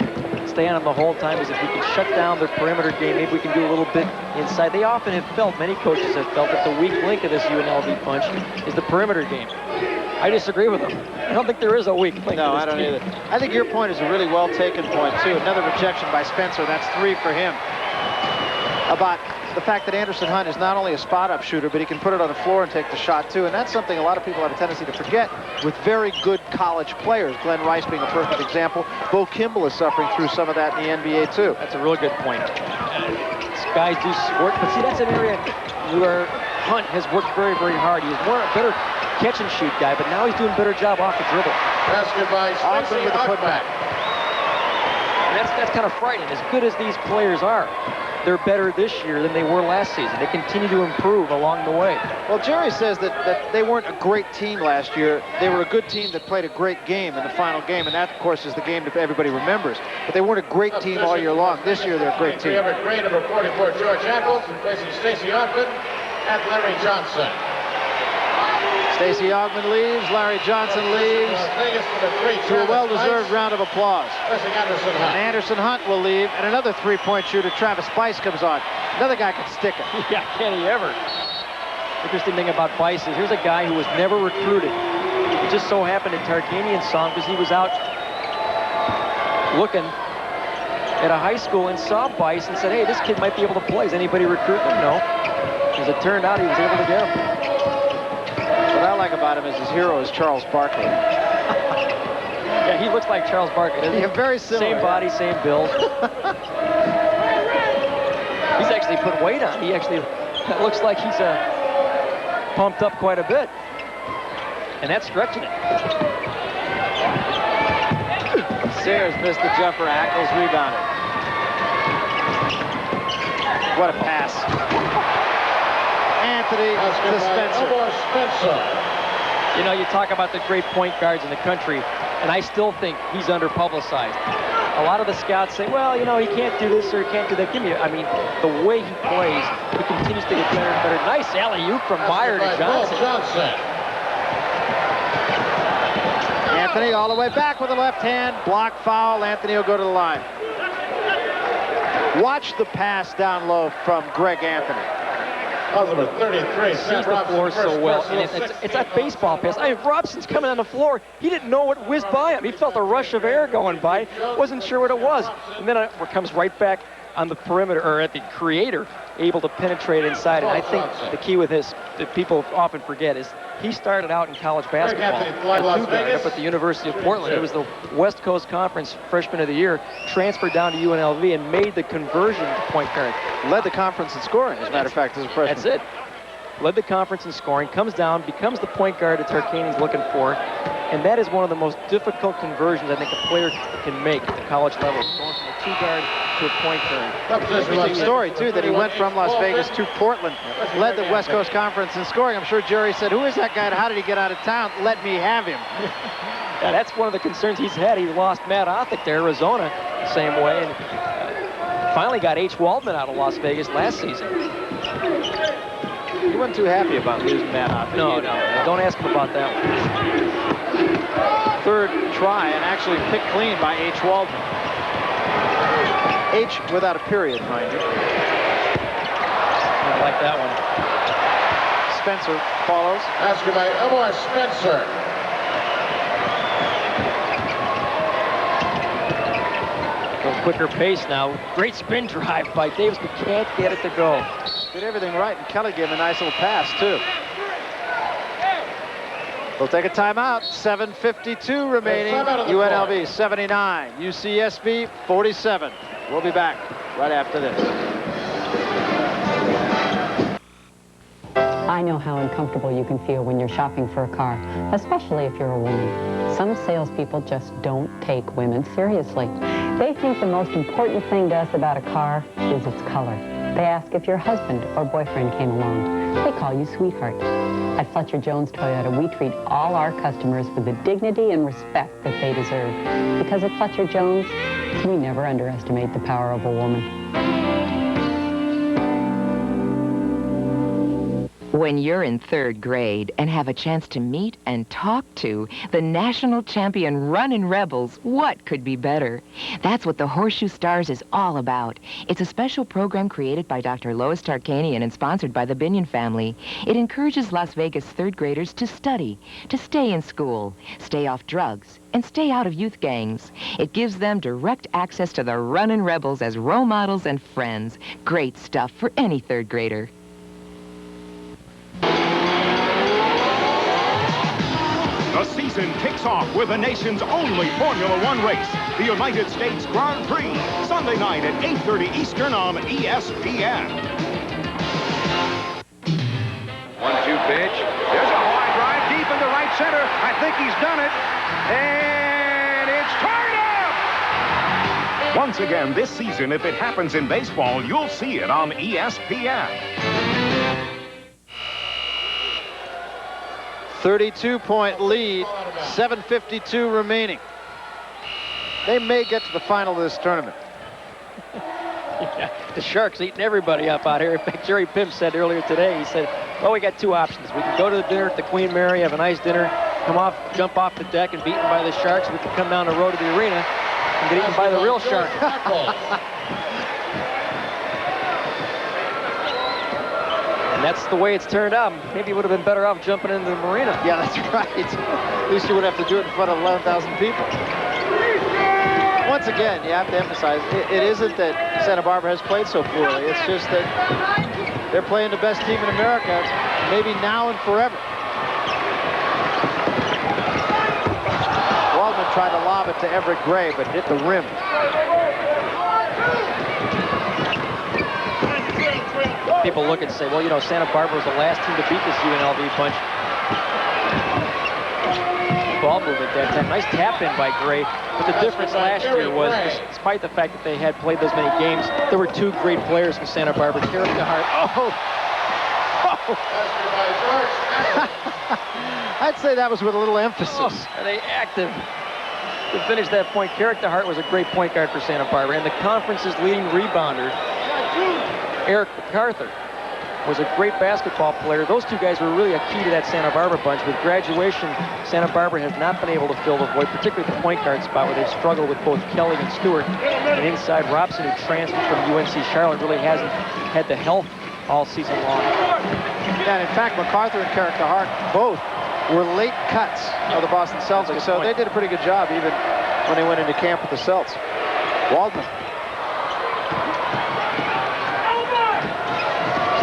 stay on him the whole time, as if we can shut down their perimeter game, maybe we can do a little bit inside. They often have felt, many coaches have felt, that the weak link of this UNLV bunch is the perimeter game. I disagree with them. I don't think there is a weak link.
No, I don't either. I think your point is a really well-taken point, too. Another rejection by Spencer. That's 3 for him. About the fact that Anderson Hunt is not only a spot-up shooter, but he can put it on the floor and take the shot, too. And that's something a lot of people have a tendency to forget with very good college players. Glenn Rice being a perfect example. Bo Kimball is suffering through some of that in the NBA, too.
That's a really good point. These guys do work, but see, that's an area where Hunt has worked very, very hard. He's more a better catch-and-shoot guy, but now he's doing a better job off the dribble.
Basket by
Ogman with a putback.
And that's kind of frightening. As good as these players are, they're better this year than they were last season. They continue to improve along the way.
Well, Jerry says that they weren't a great team last year. They were a good team that played a great game in the final game, and that, of course, is the game that everybody remembers. But they weren't a great team all year long. This year, they're a great team.
We have a great number 44, George Ackles, replacing Stacey Ogman and Larry Johnson.
Stacey Ogman leaves, Larry Johnson leaves, to a well-deserved round of applause. And Anderson Hunt will leave, and another three-point shooter, Travis Bice, comes on. Another guy can stick it.
Yeah, can he ever? Interesting thing about Bice is here's a guy who was never recruited. It just so happened that Tarkanian saw him because he was out looking at a high school and saw Bice and said, hey, this kid might be able to play. Is anybody recruiting him? No. As it turned out, he was able to get him.
What I like about him is his hero is Charles Barkley.
Yeah, he looks like Charles Barkley, doesn't he?
Yeah, very similar.
Same body, same build. He's actually put weight on. He actually, it looks like he's pumped up quite a bit. And that's stretching it.
Sayers missed the jumper. Ackles rebounded. What a pass. Anthony to Spencer.
You know, you talk about the great point guards in the country, and I still think he's under-publicized. A lot of the scouts say, well, you know, he can't do this or he can't do that. I mean, the way he plays, he continues to get better and better. Nice alley-oop from Meyer to Johnson.
Anthony all the way back with the left hand. Block foul. Anthony will go to the line. Watch the pass down low from Greg Anthony.
Number 33,
Sees the floor so well, and it's that baseball pass. I mean, Robson's coming on the floor. He didn't know what whizzed by him. He felt a rush of air going by, wasn't sure what it was. And then it comes right back on the perimeter, or at the creator, able to penetrate inside. And I think the key with this, that people often forget, is he started out in college basketball at two-guard up at the University of Portland. It was the West Coast Conference Freshman of the Year, transferred down to UNLV and made the conversion to point guard.
Led the conference in scoring, as a matter of fact, as a freshman.
That's it. Led the conference in scoring, comes down, becomes the point guard that Tarkanian's looking for. And that is one of the most difficult conversions I think a player can make at the college level, going from a two-guard to a point guard.
Interesting story, too, that he went from Las Vegas to Portland, led the West Coast Conference in scoring. I'm sure Jerry said, who is that guy and how did he get out of town? Let me have him.
Yeah, that's one of the concerns he's had. He lost Matt Othick to Arizona the same way, and finally got H. Waldman out of Las Vegas last season.
He wasn't too happy about losing Matt Othick.
No, don't ask him about that one.
Third try, and actually picked clean by H. Waldman. H without a period, mind you.
I like that one.
Spencer follows.
Basket by Elmore Spencer.
A little quicker pace now. Great spin drive by Davis, but can't get it to go.
Did everything right, and Kelly gave him a nice little pass, too. We'll take a timeout. 7:52 remaining. UNLV 79, UCSB 47. We'll be back right after this.
I know how uncomfortable you can feel when you're shopping for a car, especially if you're a woman. Some salespeople just don't take women seriously. They think the most important thing to us about a car is its color. They ask if your husband or boyfriend came along. They call you sweetheart. At Fletcher Jones Toyota, we treat all our customers with the dignity and respect that they deserve. Because at Fletcher Jones, we never underestimate the power of a woman.
When you're in third grade and have a chance to meet and talk to the national champion running Rebels, what could be better? That's what the Horseshoe Stars is all about. It's a special program created by Dr. Lois Tarkanian and sponsored by the Binion family. It encourages Las Vegas third graders to study, to stay in school, stay off drugs, and stay out of youth gangs. It gives them direct access to the running Rebels as role models and friends. Great stuff for any third grader.
The season kicks off with the nation's only Formula One race, the United States Grand Prix, Sunday night at 8:30 Eastern on ESPN.
1-2 pitch. There's a high drive deep into right center. I think he's done it. And it's turned up!
Once again this season, if it happens in baseball, you'll see it on ESPN.
32-point lead, 7:52 remaining. They may get to the final of this tournament.
Yeah, the Sharks eating everybody up out here. In fact, Jerry Pimp said earlier today, he said, well, we got two options. We can go to the dinner at the Queen Mary, have a nice dinner, jump off the deck and be eaten by the Sharks. We can come down the road to the arena and get eaten by the real Shark. That's the way it's turned out. Maybe you would have been better off jumping into the marina.
Yeah, that's right. At least you would have to do it in front of 11,000 people. Once again, you have to emphasize, it isn't that Santa Barbara has played so poorly. It's just that they're playing the best team in America, maybe now and forever. Waldman tried to lob it to Everett Gray, but hit the rim.
People look and say, well, you know, Santa Barbara was the last team to beat this UNLV bunch. Ball movement at that time. Nice tap in by Gray. But the difference last year was, despite the fact that they had played those many games, there were two great players from Santa Barbara. Carrick DeHart. Oh!
I'd say that was with a little emphasis.
Are they active? To finish that point, Carrick DeHart was a great point guard for Santa Barbara, and the conference's leading rebounder, Eric MacArthur, was a great basketball player. Those two guys were really a key to that Santa Barbara bunch. With graduation, Santa Barbara has not been able to fill the void, particularly the point guard spot, where they've struggled with both Kelly and Stewart. And inside, Robson, who transferred from UNC Charlotte, really hasn't had the health all season long.
And in fact, MacArthur and Carrick Hart both were late cuts of the Boston Celtics, so they did a pretty good job even when they went into camp with the Celts. Waldman.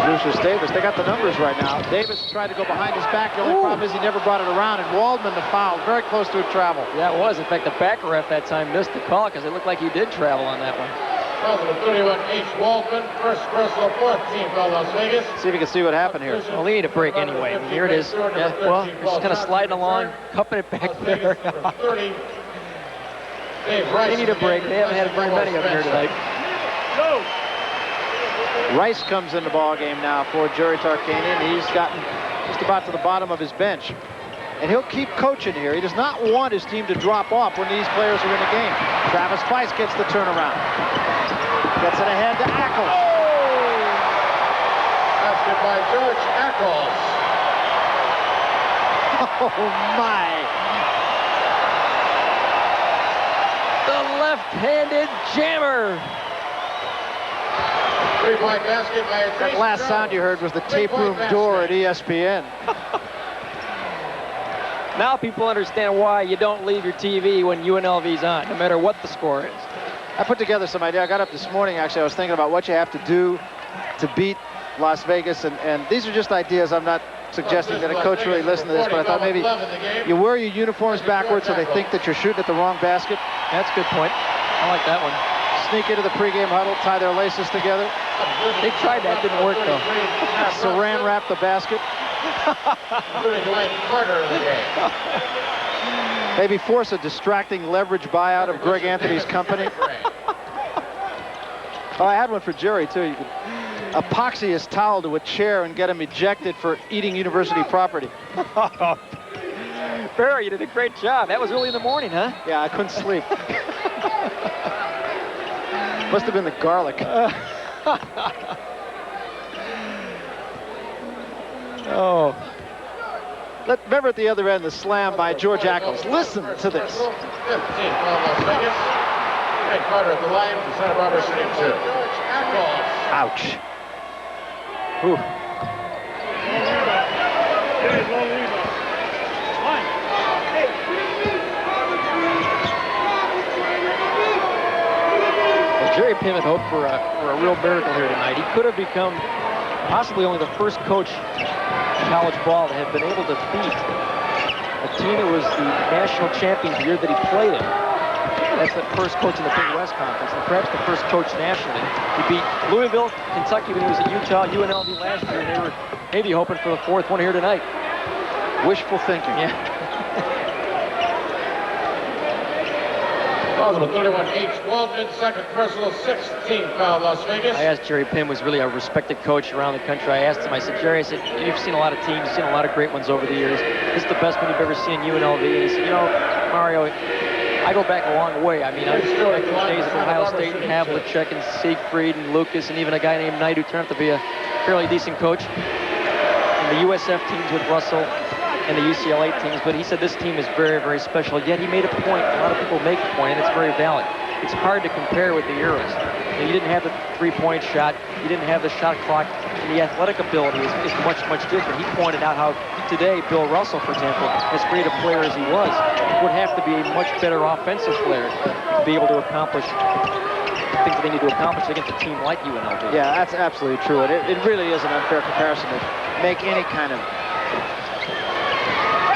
Lucius Davis, they got the numbers right now. Davis tried to go behind his back. The only problem is he never brought it around, and Waldman the foul, very close to a travel.
Yeah, it was. In fact, the back ref that time missed the call because it looked like he did travel on that one.
Number 31, H. Waldman, first personal, fourth team foul, Las Vegas.
See if you can see what happened here.
Well, they need a break anyway. I mean, here it is. Yeah, well, he's just kind of sliding along, cupping it back there. They need a break. They haven't had very many of them here tonight.
Rice comes in the ball game now for Jerry Tarkanian. He's gotten just about to the bottom of his bench. And he'll keep coaching here. He does not want his team to drop off when these players are in the game. Travis Weiss gets the turnaround. Gets it ahead to Ackles.
Basket by George Ackles.
Oh, my.
The left-handed jammer.
Three-point basket by
That last sound you heard was the tape room door at ESPN.
Now people understand why you don't leave your TV when UNLV's on, no matter what the score is.
I put together some idea. I got up this morning, actually. I was thinking about what you have to do to beat Las Vegas, and these are just ideas. I'm not suggesting that a coach really listen to this, but I thought maybe you wear your uniforms backwards so they think that you're shooting at the wrong basket.
That's a good point. I like that one.
Sneak into the pregame huddle, tie their laces together.
They tried that, didn't work though.
Saran wrap the basket. Maybe force a distracting leverage buyout of Greg Anthony's company. Oh, I had one for Jerry too. You could epoxy his towel to a chair and get him ejected for eating university property.
Barry, you did a great job. That was early in the morning, huh?
Yeah, I couldn't sleep. Must have been the garlic.
Oh.
Remember at the other end, the slam by George Ackles. Listen to this.
15 foul, Las Vegas. Greg Carter at the line for Santa Barbara shooting 2. George Ackles.
Ouch. Whew.
Jerry Pim had hoped for a real miracle here tonight. He could have become possibly only the first coach in college ball that had been able to beat a team that was the national champion the year that he played in. That's the first coach in the Big West Conference, and perhaps the first coach nationally. He beat Louisville, Kentucky when he was at Utah, UNLV last year, and they were maybe hoping for the fourth one here tonight.
Wishful thinking.
Yeah.
Foul number 31, H. Waldman, second personal, 16 foul, Las Vegas.
I asked Jerry Pim, was really a respected coach around the country. I asked him, I said, Jerry, I said, you've seen a lot of teams, you've seen a lot of great ones over the years. This is the best one you've ever seen in UNLV. And he said, you know, Mario, I go back a long way. I mean, I was back in the days of Ohio State and Havlicek and Siegfried and Lucas and even a guy named Knight who turned out to be a fairly decent coach. And the USF teams with Russell and the UCLA teams, but he said this team is very, very special. Yet he made a point, a lot of people make a point, and it's very valid. It's hard to compare with the eras. You didn't have the three-point shot, you didn't have the shot clock, and the athletic ability is much, much different. He pointed out how today Bill Russell, for example, as great a player as he was, would have to be a much better offensive player to be able to accomplish things that they need to accomplish against a team like UNLV.
Yeah, that's absolutely true. And it really is an unfair comparison to make any kind of.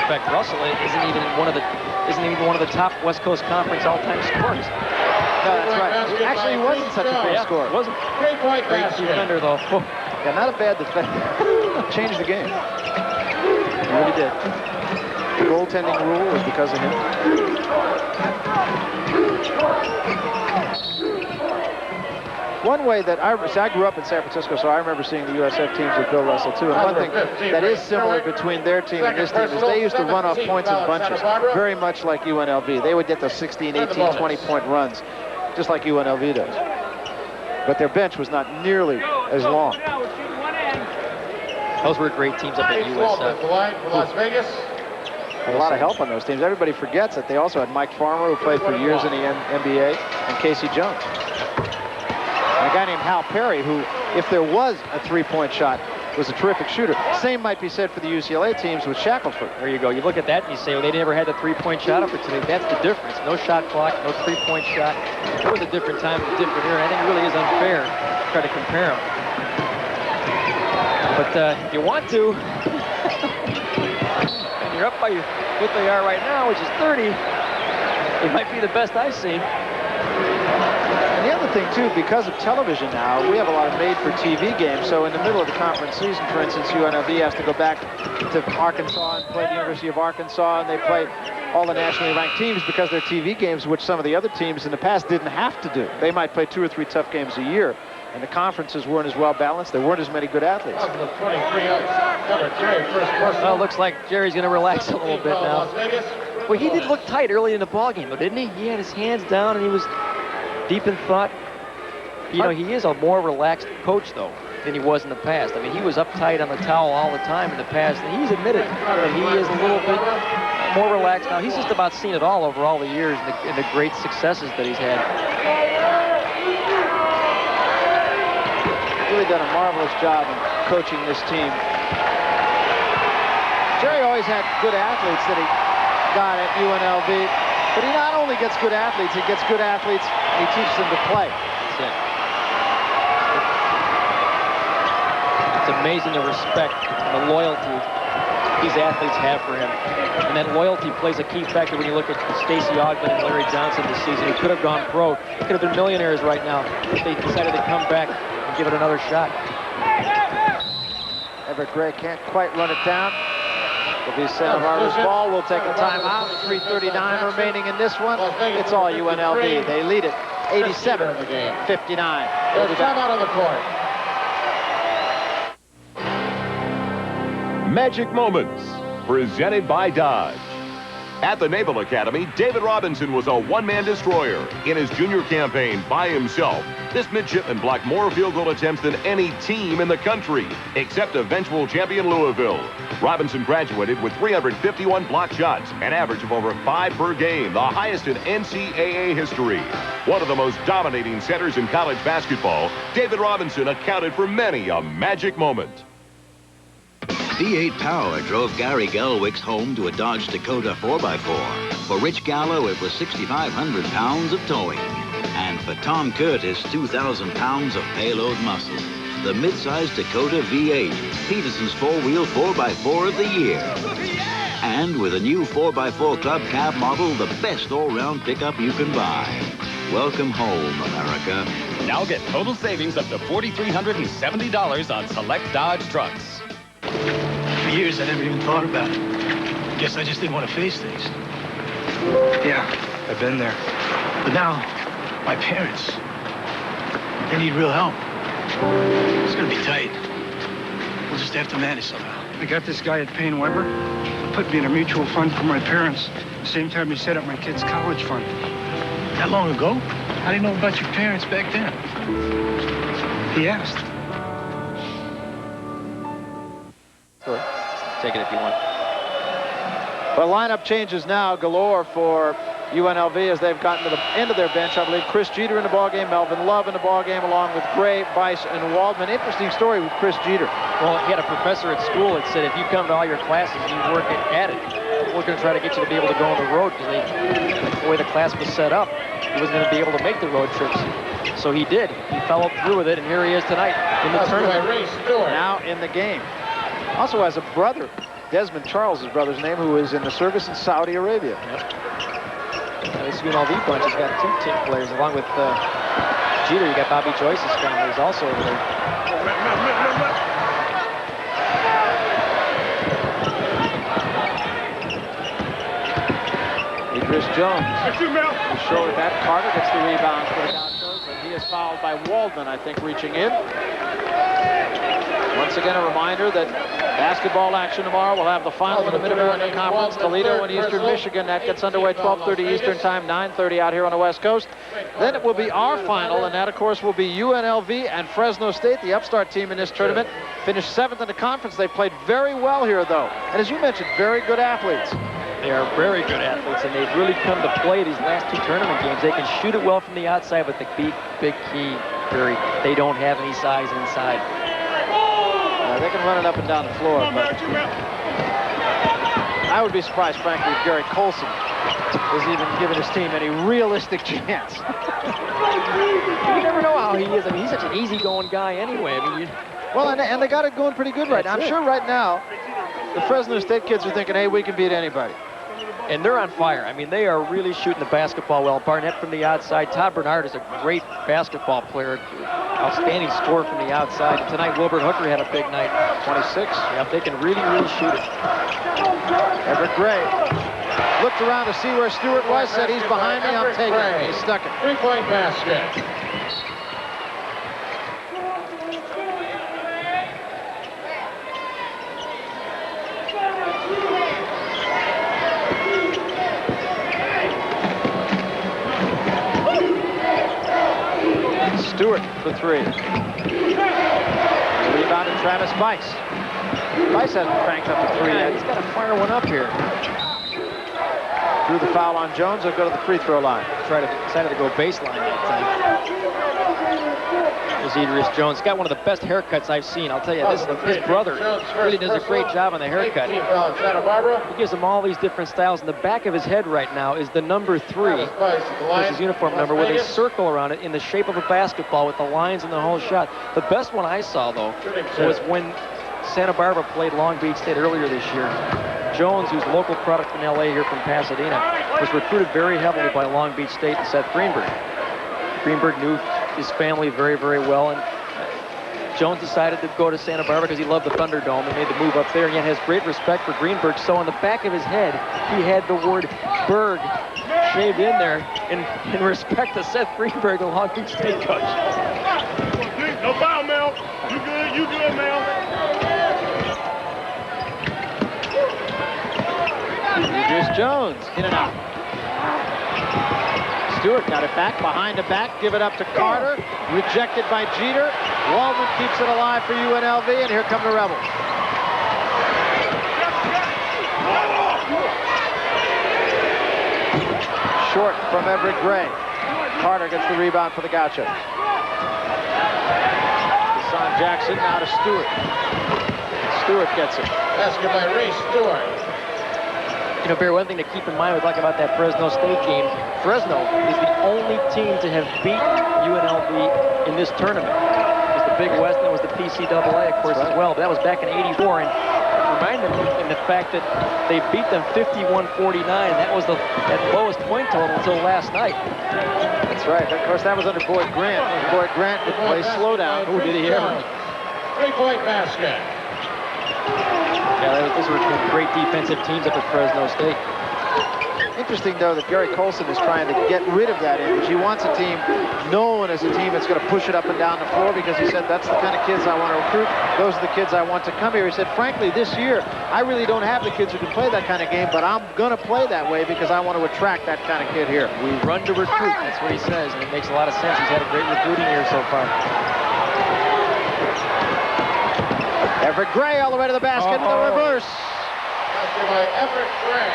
In fact, Russell isn't even one of the top West Coast Conference all-time scorers.
No, that's right. Actually, he wasn't such a great scorer.
Wasn't.
Great
defender, though.
Yeah, not a bad defender. Changed the game. He really did. The goaltending rule was because of him. One way that I grew up in San Francisco, so I remember seeing the USF teams with Bill Russell too. And one thing that is similar between their team and this team is they used to run off points in bunches, very much like UNLV. They would get those 16, 18, 20-point runs, just like UNLV does. But their bench was not nearly as long.
Those were great teams up at USF.
Las Vegas.
A lot of help on those teams. Everybody forgets that they also had Mike Farmer, who played for years in the NBA, and Casey Jones. And a guy named Hal Perry, who, if there was a three-point shot, was a terrific shooter. Same might be said for the UCLA teams with Shackelford.
There you go. You look at that and you say, well, they never had the three-point shot opportunity. That's the difference. No shot clock, no three-point shot. It was a different time, a different era. I think it really is unfair to try to compare them. But if you want to, and you're up by what they are right now, which is 30, it might be the best I've seen.
And the other thing, too, because of television now, we have a lot of made-for-TV games. So in the middle of the conference season, for instance, UNLV has to go back to Arkansas and play the University of Arkansas, and they play all the nationally ranked teams because they're TV games, which some of the other teams in the past didn't have to do. They might play 2 or 3 tough games a year, and the conferences weren't as well balanced. There weren't as many good athletes.
Well, looks like Jerry's going to relax a little bit now. Well, he did look tight early in the ballgame, though, didn't he? He had his hands down, and he was deep in thought. You know, he is a more relaxed coach, though, than he was in the past. I mean, he was uptight on the towel all the time in the past, and he's admitted that he is a little bit more relaxed now. He's just about seen it all over all the years and the great successes that he's had.
Really done a marvelous job in coaching this team. Jerry always had good athletes that he got at UNLV, but he not only gets good athletes, he gets good athletes and he teaches them to play.
That's it. It's amazing the respect and the loyalty these athletes have for him. And that loyalty plays a key factor when you look at Stacey Ogden and Larry Johnson this season. He could have gone pro. He could have been millionaires right now if they decided to come back and give it another shot.
Everett Gray can't quite run it down. It'll be Santa Barbara's ball. We'll take a timeout. 3:39 remaining in this one. It's all UNLV. They lead it 87-59.
There's a timeout on the court.
Magic Moments, presented by Dodge. At the Naval Academy, David Robinson was a one-man destroyer. In his junior campaign by himself, this midshipman blocked more field goal attempts than any team in the country, except eventual champion Louisville. Robinson graduated with 351 blocked shots, an average of over 5 per game, the highest in NCAA history. One of the most dominating centers in college basketball, David Robinson accounted for many a magic moment.
V8 Power drove Gary Gelwick's home to a Dodge Dakota 4x4. For Rich Gallo, it was 6,500 pounds of towing. And for Tom Curtis, 2,000 pounds of payload muscle. The midsize Dakota V8, Peterson's four-wheel 4x4 of the year. And with a new 4x4 Club Cab model, the best all-round pickup you can buy. Welcome home, America.
Now get total savings up to $4,370 on select Dodge trucks.
For years, I never even thought about it. Guess I just didn't want to face things. Yeah, I've been there. But now, my parents, they need real help. It's gonna be tight. We'll just have to manage somehow.
I got this guy at Payne Weber. He put me in a mutual fund for my parents. The same time he set up my kid's college fund.
That long ago? How do you know about your parents back then?
He asked.
Sure. Take it if you want.
Well, lineup changes now galore for UNLV as they've gotten to the end of their bench. I believe Chris Jeter in the ballgame, Melvin Love in the ballgame, along with Gray, Bice, and Waldman. Interesting story with Chris Jeter.
Well, he had a professor at school that said, if you come to all your classes and you work at it, we're going to try to get you to be able to go on the road, because the way the class was set up, he wasn't going to be able to make the road trips. So he did. He followed through with it, and here he is tonight in the tournament.
Now in the game. Also has a brother, Desmond Charles, his brother's name, who is in the service in Saudi Arabia.
Yep. This UNLV bunch has got 2 team players, along with Jeter. You got Bobby Joyce's family is also over there.
Idris Jones. The shoulder back. Carter gets the rebound for the Gauchos, and he is fouled by Waldman, I think, reaching in. Once again, a reminder that basketball action tomorrow. We'll have the final of the Mid-American Conference, Toledo and Eastern Michigan. That gets underway 12:30 Eastern Time, 9:30 out here on the West Coast. Then it will be our final, and that, of course, will be UNLV and Fresno State, the upstart team in this tournament. Finished 7th in the conference. They played very well here, though. And as you mentioned, very good athletes.
They are very good athletes, and they've really come to play these last 2 tournament games. They can shoot it well from the outside, but the big key Perry. They don't have any size inside.
They can run it up and down the floor, but I would be surprised, frankly, if Gary Colson is even giving his team any realistic chance.
You never know how he is. I mean, he's such an easygoing guy anyway. I mean,
well, and they got it going pretty good right now. I'm sure right now the Fresno State kids are thinking, hey, we can beat anybody.
And they're on fire. I mean, they are really shooting the basketball well. Barnett from the outside. Todd Bernard is a great basketball player. Outstanding scorer from the outside. And tonight, Wilbert Hooker had a big night. 26. Yep, they can really, really shoot it.
Everett Gray looked around to see where Stewart was, said, he's behind me, I'm taking it. He stuck it.
Three-point basket.
Stewart for three. Rebound to Travis Bice. Bice hasn't cranked up a three yet.
He's got to fire one up here.
Drew the foul on Jones. He'll go to the free throw line.
Decided to go baseline that time. There's Idris Jones. Got one of the best haircuts I've seen. I'll tell you, his brother really does a great job on the haircut. He gives him all these different styles. And the back of his head right now is the number 3, which is his uniform number, with a circle around it in the shape of a basketball with the lines and the whole shot. The best one I saw, though, was when Santa Barbara played Long Beach State earlier this year. Jones, who's a local product from LA here from Pasadena, was recruited very heavily by Long Beach State and Seth Greenberg. Greenberg knew his family very, very well, and Jones decided to go to Santa Barbara because he loved the Thunderdome and made the move up there, and yet has great respect for Greenberg. So on the back of his head, he had the word Berg shaved in there in respect to Seth Greenberg, the Long Beach State coach.
No foul, Mel. You good, Mel.
Idris Jones, in and out. Stewart got it back, behind the back, give it up to Carter, rejected by Jeter. Waldman keeps it alive for UNLV, and here come the Rebels. Short from Everett Gray. Carter gets the rebound for the Gauchos. Hassan Jackson now to Stewart. Stewart gets it.
Basket by Reese Stewart.
You know, Barry, one thing to keep in mind, we talk about that Fresno State game. Fresno is the only team to have beat UNLV in this tournament. It was the Big West, and it was the PCAA, of course, as well. But that was back in '84, and remind them in the fact that they beat them 51-49. That was the lowest point total until last night.
That's right. Of course, that was under Boyd Grant. Boyd Grant would play slowdown. Who did he ever?
Three-point basket.
Yeah, those were great defensive teams up at Fresno State.
Interesting, though, that Gary Colson is trying to get rid of that image. He wants a team known as a team that's going to push it up and down the floor, because he said, that's the kind of kids I want to recruit. Those are the kids I want to come here. He said, frankly, this year, I really don't have the kids who can play that kind of game, but I'm going to play that way because I want to attract that kind of kid here.
We run to recruit. That's what he says, and it makes a lot of sense. He's had a great recruiting year so far.
Everett Gray all the way to the basket with the reverse.
Basket by Everett Gray.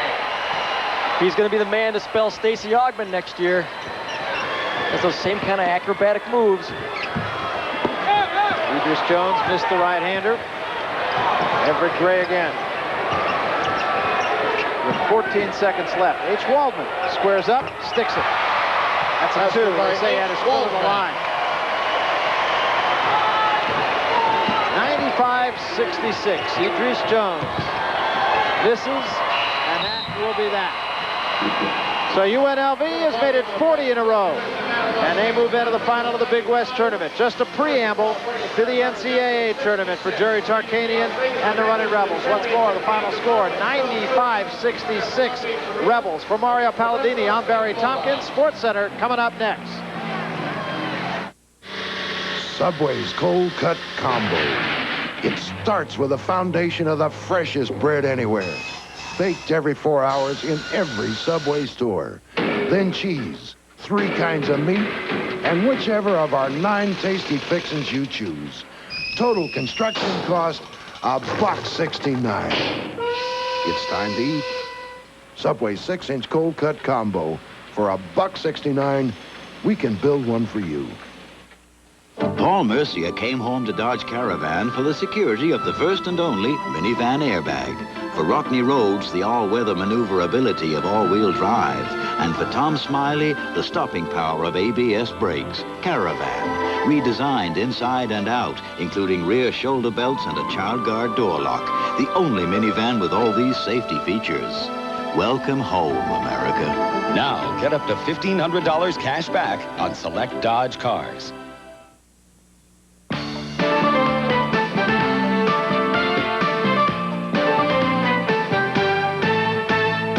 He's going to be the man to spell Stacey Augmon next year. That's those same kind of acrobatic moves.
Idris Jones missed the right-hander. Everett Gray again. With 14 seconds left. H. Waldman squares up, sticks it. That's a two. They say he had his foot on the line. 95-66. Idris Jones misses, and that will be that. So UNLV has made it 40 in a row, and they move into the final of the Big West tournament. Just a preamble to the NCAA tournament for Jerry Tarkanian and the Running Rebels. What's more, the final score, 95-66 Rebels. For Mario Palladini, I'm Barry Tompkins. Sports Center coming up next.
Subway's Cold Cut Combo. It starts with a foundation of the freshest bread anywhere. Baked every 4 hours in every Subway store. Then cheese, 3 kinds of meat, and whichever of our 9 tasty fixings you choose. Total construction cost $1.69. It's time to eat. Subway 6-inch cold cut combo for $1.69. We can build one for you.
Paul Mercier came home to Dodge Caravan for the security of the first and only minivan airbag. For Rockney Roads, the all-weather maneuverability of all-wheel drive. And for Tom Smiley, the stopping power of ABS brakes. Caravan, redesigned inside and out, including rear shoulder belts and a child guard door lock. The only minivan with all these safety features. Welcome home, America.
Now, get up to $1,500 cash back on select Dodge cars.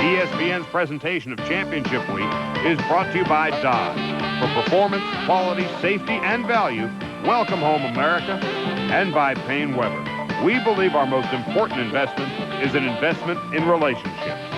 ESPN's presentation of Championship Week is brought to you by Dodge. For performance, quality, safety, and value, welcome home, America. And by Payne Weber. We believe our most important investment is an investment in relationships.